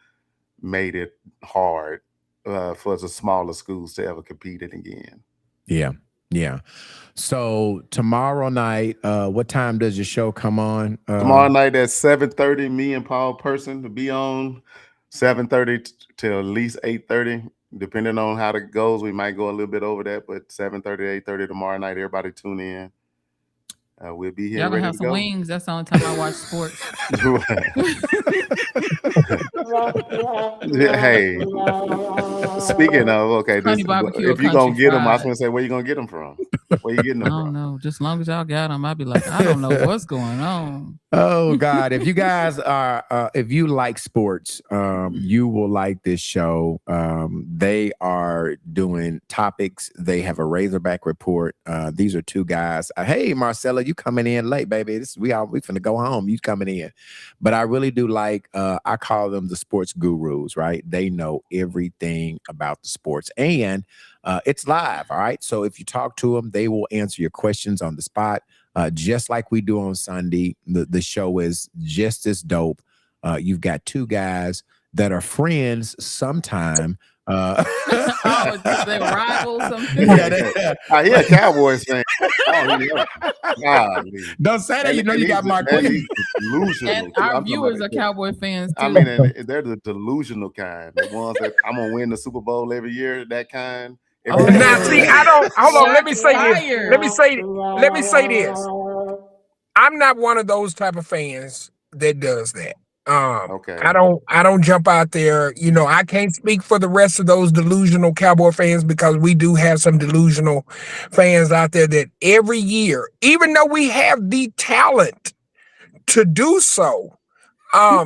made it hard for the smaller schools to ever compete it again. Yeah. So tomorrow night, what time does your show come on? Tomorrow night at 7:30, me and Paul Person to be on 7:30 till at least 8:30. Depending on how it goes, we might go a little bit over that, but 7:30 to 8:30 tomorrow night, everybody tune in. We'll be here. Y'all gonna have some wings. That's the only time I watch sports. Hey, speaking of, if you're gonna get them, I was gonna say, where you gonna get them from? Where you getting them from? I don't know. Just as long as y'all got them, I'll be like, I don't know what's going on. Oh God! If you guys are, if you like sports, you will like this show. They are doing topics. They have a Razorback report. These are two guys. Hey, Marcella, you coming in late, baby? We finna go home. You coming in? But I really do like. I call them the sports gurus. Right? They know everything about the sports, and it's live. All right. So if you talk to them, they will answer your questions on the spot. Just like we do on Sunday, the show is just as dope. You've got two guys that are friends sometime. They rival something. I hear Cowboys fan. Don't say that. You know you got Marquis. And our viewers are Cowboy fans too. I mean, they're the delusional kind. The ones that I'm gonna win the Super Bowl every year. That kind. Now, see, I don't. Hold on. Let me say this. Let me say this. I'm not one of those type of fans that does that. I don't jump out there. You know, I can't speak for the rest of those delusional Cowboy fans because we do have some delusional fans out there that every year, even though we have the talent to do so,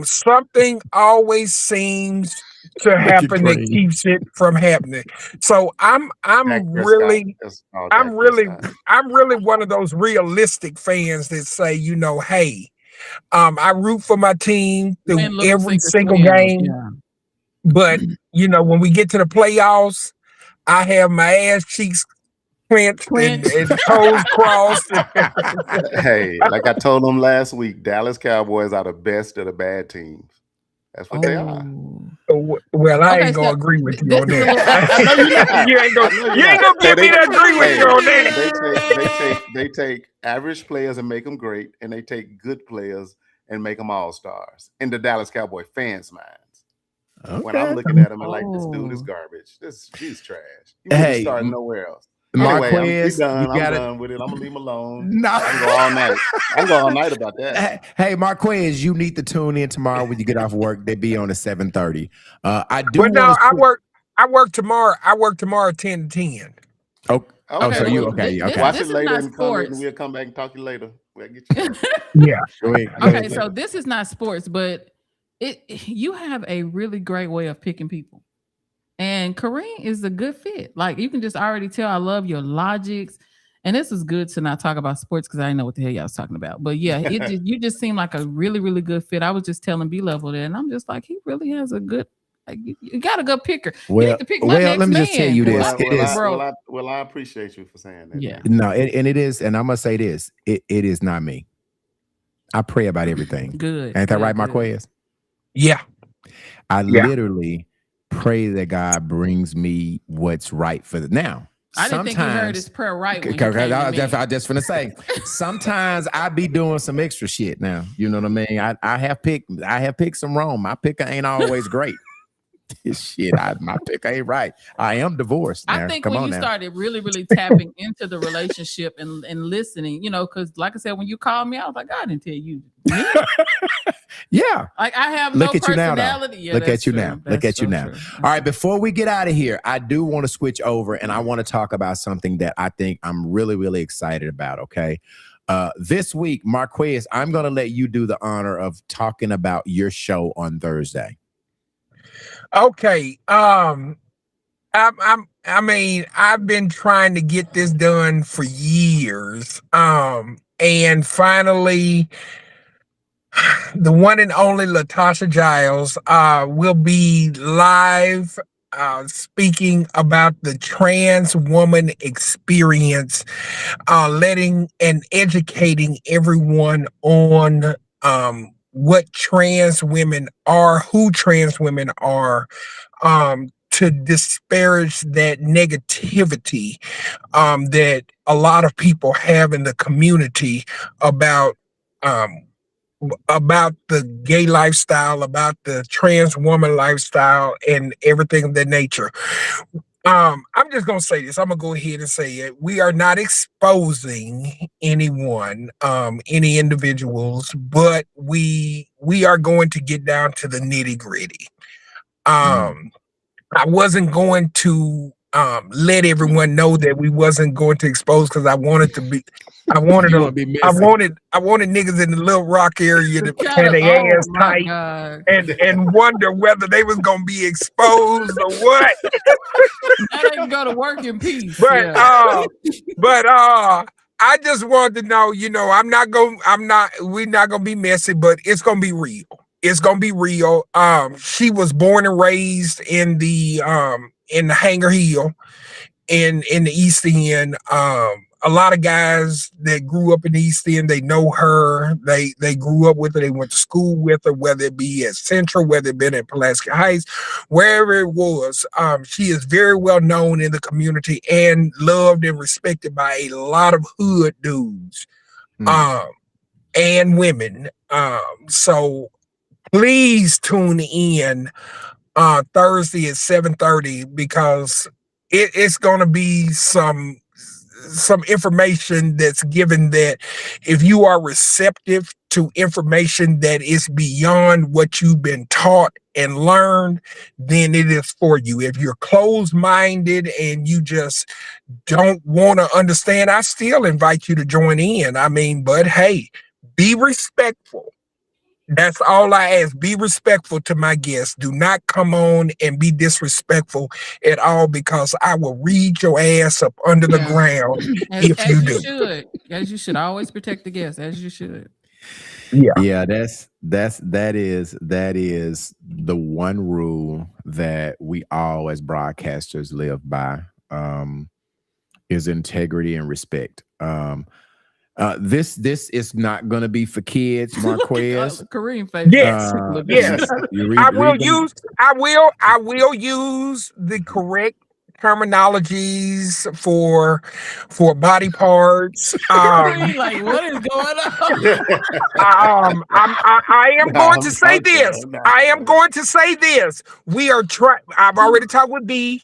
something always seems to happen that keeps it from happening. So I'm really one of those realistic fans that say, you know, hey, I root for my team through every single game. Yeah. But you know, when we get to the playoffs, I have my ass cheeks clenched and toes crossed. Hey, like I told them last week, Dallas Cowboys are the best of the bad teams. That's what they are. Well, I Okay, ain't gonna so agree with you this on is a that. little. I know you ain't I know gonna you're not. So get me to agree with you on that. they take average players and make them great, and they take good players and make them all stars in the Dallas Cowboy fans' minds. When I'm looking at him, I'm like, this dude is garbage. He's trash. He wouldn't start nowhere else. Anyway, Marquez, I'm you got done with it. I'm gonna leave him alone. No. I can go all night. I can go all night about that. Hey, Marquez, you need to tune in tomorrow when you get off work. They be on at 7:30. I do But no, want to. I work tomorrow. I work tomorrow 10 to 10. Oh, so you okay? Okay. Watch it later and comment, and we'll come back and talk to you later. We'll get you. Yeah. Okay, so this is not sports, but you have a really great way of picking people. And Kareem is a good fit. Like you can just already tell I love your logics. And this is good to not talk about sports because I didn't know what the hell y'all was talking about. But yeah, you just seem like a really, really good fit. I was just telling B-Level that, and I'm just like, he really has a good, like, you got a good picker. Well, you need to pick my next let me man. just tell you this. I appreciate you for saying that. Yeah. No, and it is, and I'm gonna say this. It is not me. I pray about everything. Good. Ain't that right, Marquez? Yeah. I literally pray that God brings me what's right for the now. I didn't think he heard his prayer right. When I just finna say, sometimes I be doing some extra shit now. You know what I mean? I have picked some wrong. My picker ain't always great. Shit, my pick ain't right. I am divorced now. I think Come when on you now. started really, really tapping into the relationship and listening, you know, because like I said, when you called me, I was like, I didn't tell you. Yeah. Like I have Look no at you now, personality. though. Yeah, Look that's at you true. now. Look That's at you so now. true. All right, before we get out of here, I do want to switch over and I want to talk about something that I think I'm really, really excited about, okay? This week, Marquez, I'm going to let you do the honor of talking about your show on Thursday. Okay. I mean, I've been trying to get this done for years. And finally, the one and only Latasha Giles will be live speaking about the trans woman experience, letting and educating everyone on what trans women are, who trans women are, to disparage that negativity that a lot of people have in the community about the gay lifestyle, about the trans woman lifestyle, and everything of that nature. I'm just gonna say this. I'm gonna go ahead and say it. We are not exposing anyone, any individuals, but we are going to get down to the nitty gritty. I wasn't going to let everyone know that we wasn't going to expose because I wanted to be. I wanted niggas in the Little Rock area to have their ass tight and wonder whether they was gonna be exposed or what. Now they can go to work in peace. But I just wanted to know, we're not gonna be messy, but it's gonna be real. It's gonna be real. She was born and raised in the Hanger Hill in the East End. A lot of guys that grew up in the East End, they know her. They grew up with her. They went to school with her, whether it be at Central, whether it been at Pulaski Heights, wherever it was. She is very well known in the community and loved and respected by a lot of hood dudes, and women. So please tune in Thursday at 7:30 because it's gonna be some information that's given that if you are receptive to information that is beyond what you've been taught and learned, then it is for you. If you're closed-minded and you just don't want to understand, I still invite you to join in. I mean, but hey, be respectful. That's all I ask. Be respectful to my guests. Do not come on and be disrespectful at all because I will read your ass up under the ground if you do. Should. As you should. Always protect the guests, as you should. Yeah, that is the one rule that we all as broadcasters live by. is integrity and respect. This is not going to be for kids, Marquez. Kareem face. Yes, yes. I will use the correct terminologies for body parts. Kareem, like, what is going on? I am going to say this. I am going to say this. We are trying. I've already talked with B,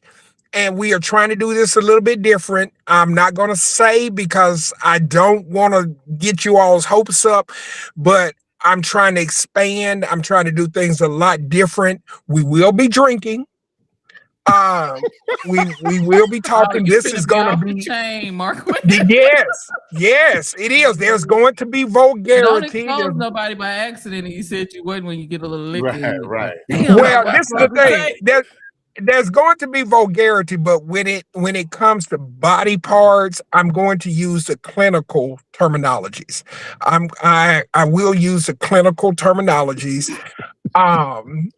and we are trying to do this a little bit different. I'm not going to say because I don't want to get you all's hopes up, but I'm trying to expand. I'm trying to do things a lot different. We will be drinking. We will be talking. This is going to be chain, Mark. Yes, it is. There's going to be vulgarity. Don't expose nobody by accident. And you said you wouldn't when you get a little liquor. Right. Well, this is the thing. There's going to be vulgarity, but when it comes to body parts, I'm going to use the clinical terminologies. I will use the clinical terminologies. And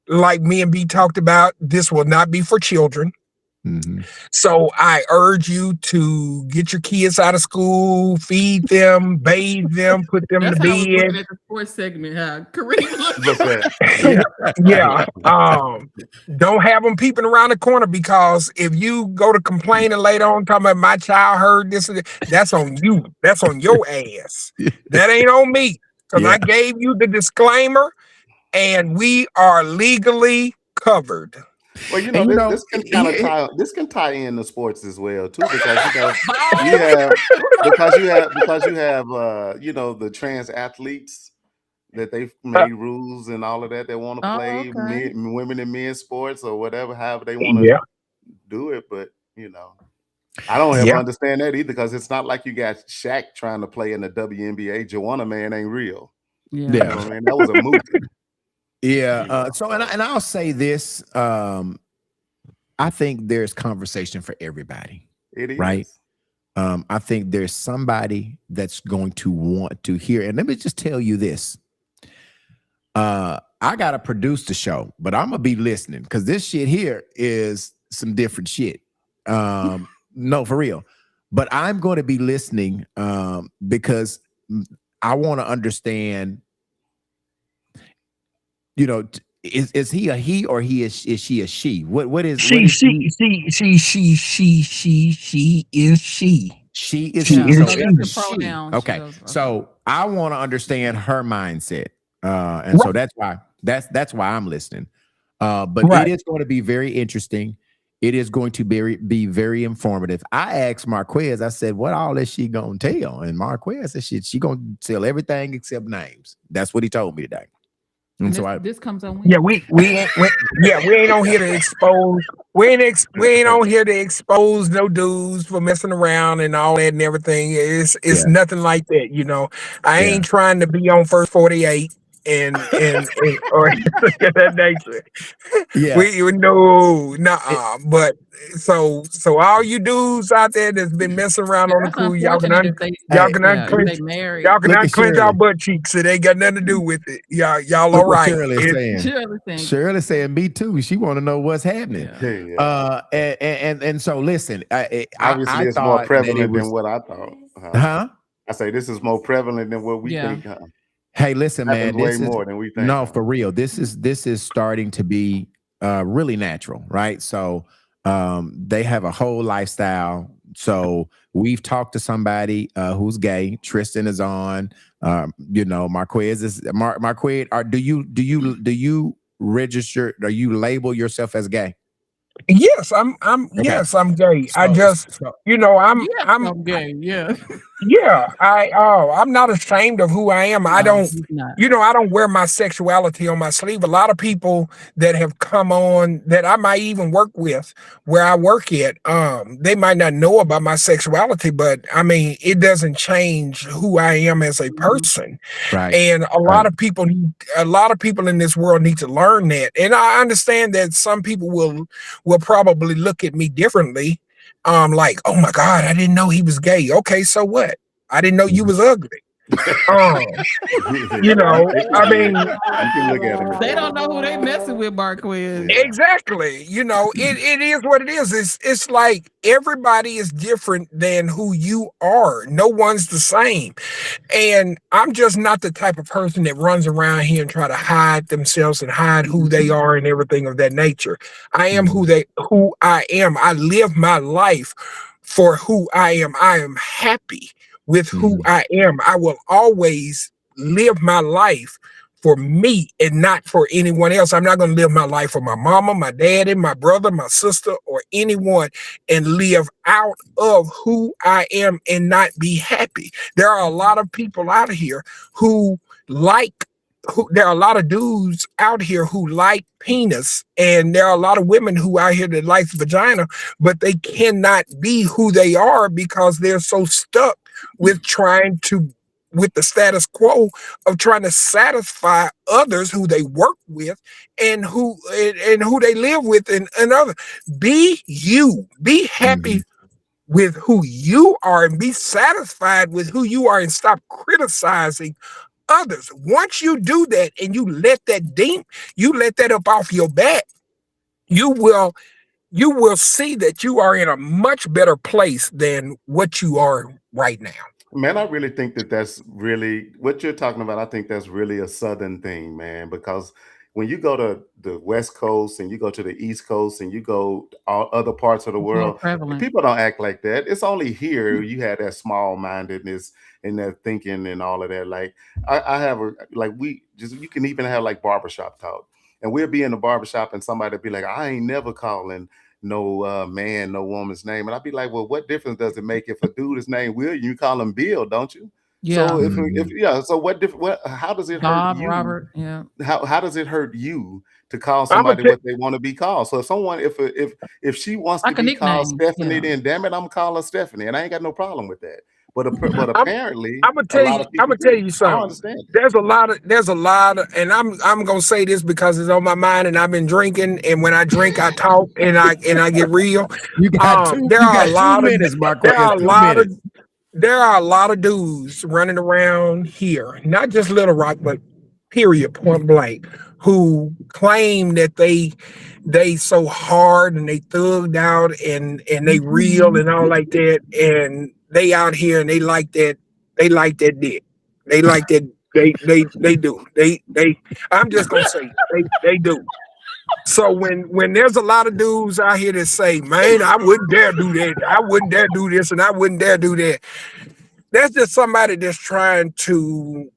like me and B talked about, this will not be for children. Mm-hmm. So I urge you to get your kids out of school, feed them, bathe them, put them That's to how I was bed. looking at the sports segment. How Kareem Don't have them peeping around the corner, because if you go to complaining later on talking about my child heard this, that's on you. That's on your ass. That ain't on me, because I gave you the disclaimer, and we are legally covered. Well, this can kind of tie in the sports as well too, because you have the trans athletes that they've made rules and all of that. They want to play women and men's sports or whatever, however they want to do it. But I don't ever understand that either, because it's not like you got Shaq trying to play in the WNBA. Joanna Man ain't real. Yeah. You know what I mean? That was a movie. Yeah. And I'll say this. I think there's conversation for everybody. It is. Right. I think there's somebody that's going to want to hear. And let me just tell you this. I gotta produce the show, but I'm gonna be listening, because this shit here is some different shit. No, for real. But I'm going to be listening because I want to understand. Is he a he, or is she a she? What is she? She is she. She is she. Is that's the pronoun. Okay, so I want to understand her mindset, and so that's why I'm listening. But it is going to be very interesting. It is going to be very informative. I asked Marquez, I said, what all is she gonna tell? And Marquez said she gonna tell everything except names. That's what he told me today. And so this comes on. We ain't on here to expose. We ain't on here to expose no dudes for messing around and all that and everything. It's nothing like that. I ain't trying to be on First 48 and or that nature. But so all you dudes out there that's been messing around on the cool, y'all can unclench our butt cheeks. It ain't got nothing to do with it. Y'all all right. Shirley saying me too. She want to know what's happening. And so listen. Obviously, it's more prevalent than what I thought. I say this is more prevalent than what we think. Hey, listen, man. This is way more than we think. No, for real. This is starting to be really natural, right? So they have a whole lifestyle. So we've talked to somebody who's gay. Tristan is on. Marquez is Marquez. Do you register? Or you label yourself as gay? Yes, I'm yes, I'm gay. I'm gay. Yeah. Yeah, I'm not ashamed of who I am. I don't wear my sexuality on my sleeve. A lot of people that have come on that I might even work with where I work at, they might not know about my sexuality, but I mean, it doesn't change who I am as a person. Right. And a lot of people in this world need to learn that. And I understand that some people will probably look at me differently. Like, oh my God, I didn't know he was gay. Okay, so what? I didn't know you was ugly. You know, I mean, you can look at it. They don't know who they messing with, Marquez. exactly. You know, it is what it is. It's like everybody is different than who you are. No one's the same. And I'm just not the type of person that runs around here and try to hide themselves and hide who they are and everything of that nature. I am who I am. I live my life for who I am. I am happy with who I am. I will always live my life for me and not for anyone else. I'm not going to live my life for my mama, my daddy, my brother, my sister, or anyone and live out of who I am and not be happy. There are a lot of people out here who there are a lot of dudes out here who like penis, and there are a lot of women who out here that like vagina, but they cannot be who they are because they're so stuck with with the status quo of trying to satisfy others who they work with and who they live with and other. Be you. Be happy with who you are and be satisfied with who you are and stop criticizing others. Once you do that and you let that up off your back, you will see that you are in a much better place than what you are right now. Man, I really think that's really what you're talking about. I think that's really a Southern thing, man, because when you go to the West Coast and you go to the East Coast and you go to all other parts of the world, people don't act like that. It's only here you had that small-mindedness and that thinking and all of that. Like I have you can even have like barbershop talk. And we'll be in the barbershop and somebody be like, I ain't never calling no man, no woman's name. And I'd be like, well, what difference does it make if a dude is named William, you call him Bill, don't you? Yeah. So so how does it hurt you? Robert, yeah. How does it hurt you to call somebody what they want to be called? So if she wants to be called Stephanie, then damn it, I'm gonna call her Stephanie, and I ain't got no problem with that. But apparently, I'm gonna tell you something. I don't understand. There's a lot of, and I'm gonna say this because it's on my mind, and I've been drinking, and when I drink, I talk, and I get real. There are a lot of dudes running around here, not just Little Rock, but period, point blank, who claim that they so hard and they thugged out and they real and all like that, and they out here and they like that dick. They like that. They do. I'm just gonna say they do. So when there's a lot of dudes out here that say, man, I wouldn't dare do that. I wouldn't dare do this and I wouldn't dare do that. That's just somebody that's trying to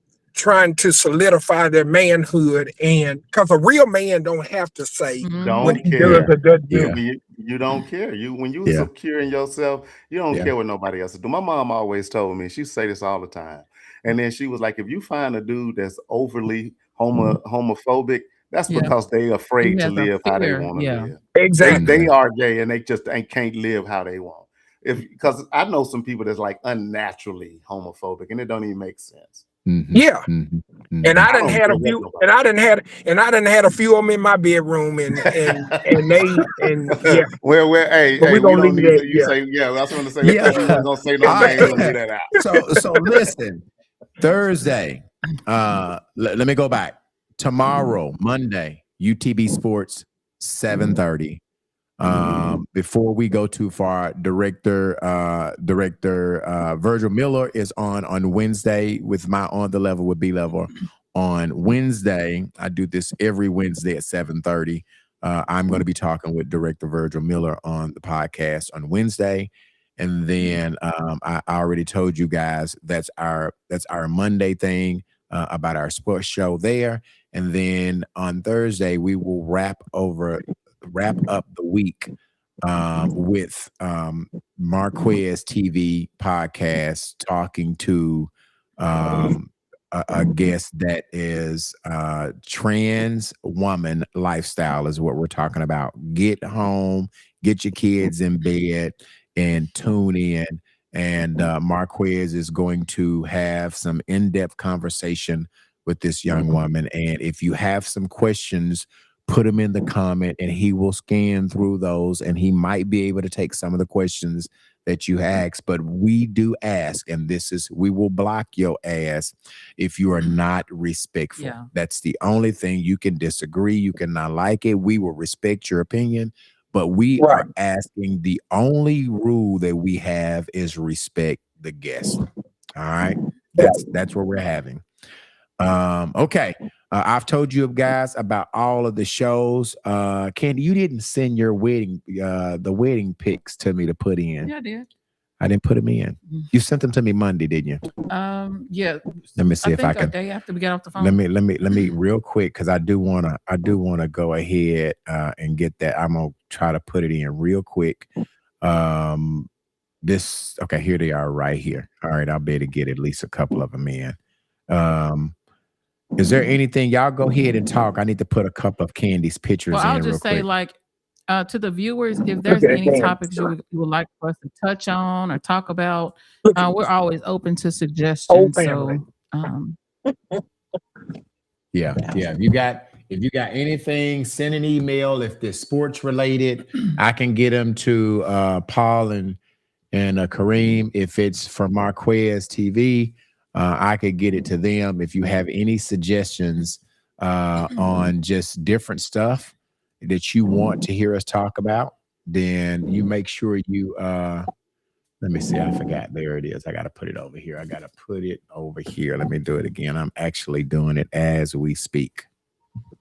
solidify their manhood, and because a real man don't have to say what he does or doesn't do. You don't care. When you secure in yourself, you don't care what nobody else is doing. My mom always told me, she say this all the time. And then she was like, if you find a dude that's overly homophobic, that's because they afraid to live how they want to live. Exactly. They are gay and they just can't live how they want. Because I know some people that's like unnaturally homophobic and it don't even make sense. Yeah. And I done had a few, and I done had a few of them in my bedroom, and yeah. Well, hey, we gonna leave that. You say, I was going to say, we wasn't gonna say no name. We'll leave that out. So listen, Thursday. Let me go back. Tomorrow, Monday, UTB Sports, 7:30. Before we go too far, director Virgil Miller is on Wednesday with my On the Level with B Level. On Wednesday, I do this every Wednesday at 7:30. I'm going to be talking with director Virgil Miller on the podcast on Wednesday. And then I already told you guys that's our Monday thing about our sports show there. And then on Thursday, we will wrap up the week with Marquez TV podcast, talking to a guest that is trans woman lifestyle is what we're talking about. Get home, get your kids in bed, and tune in. And Marquez is going to have some in-depth conversation with this young woman. And if you have some questions, put them in the comment and he will scan through those, and he might be able to take some of the questions that you ask, but we do ask, and we will block your ass if you are not respectful. Yeah. That's the only thing. You can disagree, you cannot like it. We will respect your opinion, but we are asking. The only rule that we have is respect the guest. All right. That's what we're having. Okay. I've told you guys about all of the shows. Candy, you didn't send your the wedding pics to me to put in. Yeah, I did. I didn't put them in. You sent them to me Monday, didn't you? Yeah. Let me see if I a can. day after we get off the phone. Let me real quick, because I do wanna go ahead and get that. I'm gonna try to put it in real quick. Okay, here they are right here. All right, I'll be able to get at least a couple of them in. Is there anything? Y'all go ahead and talk. I need to put a couple of Candy's pictures Well, in I'll real just say, quick. like, to the viewers, if there's any topics you would like for us to touch on or talk about, we're always open to suggestions. So, Yeah. If you got anything, send an email. If they're sports related, I can get them to Paul and Kareem. If it's from Marquez TV, I could get it to them. If you have any suggestions on just different stuff that you want to hear us talk about, then you make sure you let me see. I forgot. There it is. I got to put it over here. Let me do it again. I'm actually doing it as we speak.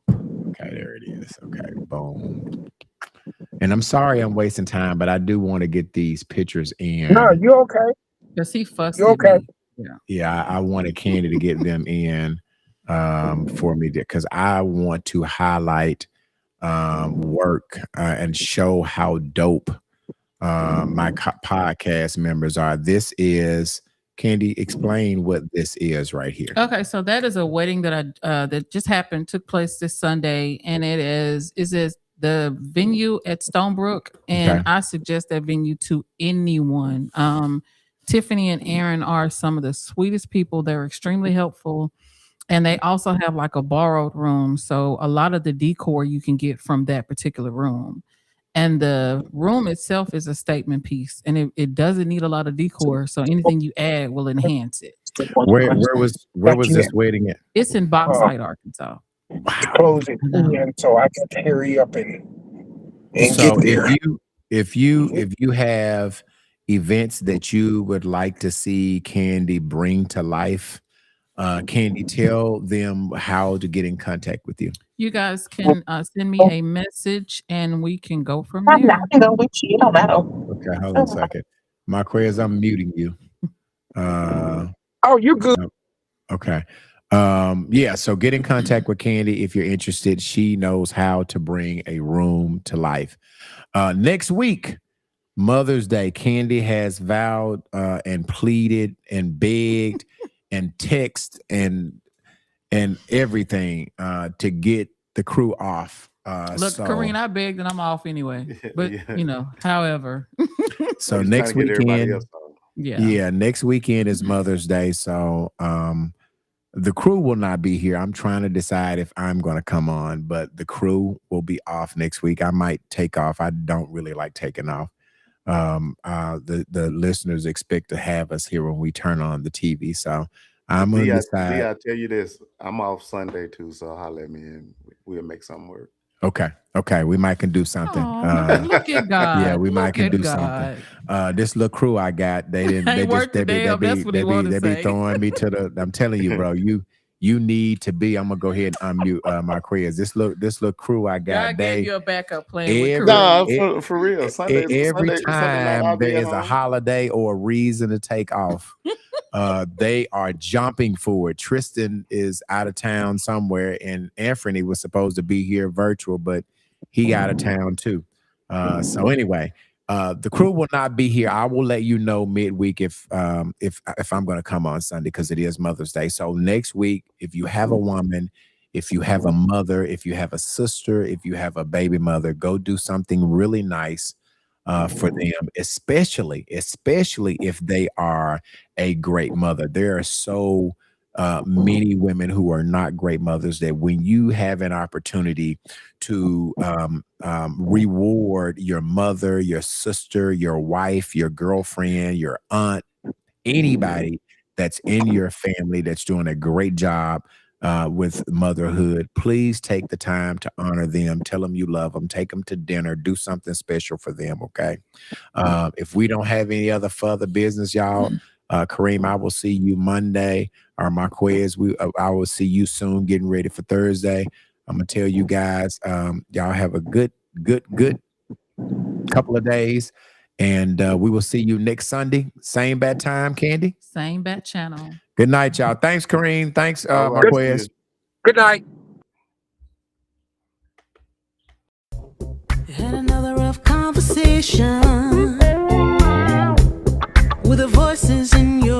Okay, there it is. Okay, boom. And I'm sorry I'm wasting time, but I do want to get these pictures in. No, you okay? Because he fussed You okay? me. Yeah, I wanted Candy to get them in for me, because I want to highlight work and show how dope my podcast members are. This is Candy. Explain what this is right here. Okay, so that is a wedding that that just took place this Sunday, and it is the venue at Stonebrook, and I suggest that venue to anyone. Tiffany and Aaron are some of the sweetest people. They're extremely helpful, and they also have like a borrowed room, so a lot of the decor you can get from that particular room. And the room itself is a statement piece, and it doesn't need a lot of decor. So anything you add will enhance it. Where was this wedding at? It's in Bauxite, Arkansas. Closing, so I got to hurry up and So get there. if you have events that you would like to see Candy bring to life, Candy, tell them how to get in contact with you. You guys can send me a message, and we can go from there. Okay, hold on a second. Marquez, I'm muting you. Oh, you're good. Okay. Yeah, so get in contact with Candy if you're interested. She knows how to bring a room to life. Next week, Mother's Day, Candy has vowed and pleaded and begged and text and everything to get the crew off. Look, Kareen, I begged and I'm off anyway. But however. So next weekend, yeah, next weekend is Mother's Day. So the crew will not be here. I'm trying to decide if I'm going to come on, but the crew will be off next week. I might take off. I don't really like taking off. The listeners expect to have us here when we turn on the TV. So I'm going to decide. I'll tell you this. I'm off Sunday too, so holler at me and we'll make something work. Okay. We might can do something. Look at God. Yeah, we might can do God. something. This little crew I got, they didn't. They be throwing me to the. I'm telling you, bro. You need to be. I'm gonna go ahead and unmute Marquez. This little crew I got. God gave you a backup plan. For real. Every time there is a holiday or a reason to take off, they are jumping forward. Tristan is out of town somewhere, and Anthony was supposed to be here virtual, but he out of town too. So anyway, the crew will not be here. I will let you know midweek if I'm going to come on Sunday, because it is Mother's Day. So next week, if you have a woman, if you have a mother, if you have a sister, if you have a baby mother, go do something really nice for them, especially if they are a great mother. There are so many women who are not great mothers, that when you have an opportunity to reward your mother, your sister, your wife, your girlfriend, your aunt, anybody that's in your family that's doing a great job with motherhood, please take the time to honor them. Tell them you love them. Take them to dinner. Do something special for them, okay? If we don't have any other further business, y'all, Kareem, I will see you Monday. Or Marquez, I will see you soon, getting ready for Thursday. I'm gonna tell you guys, y'all have a good couple of days, and we will see you next Sunday. Same bad time, Candy. Same bat channel. Good night, y'all. Thanks, Kareem. Thanks, All right, Marquez. Good night. Had another rough conversation with the voices in your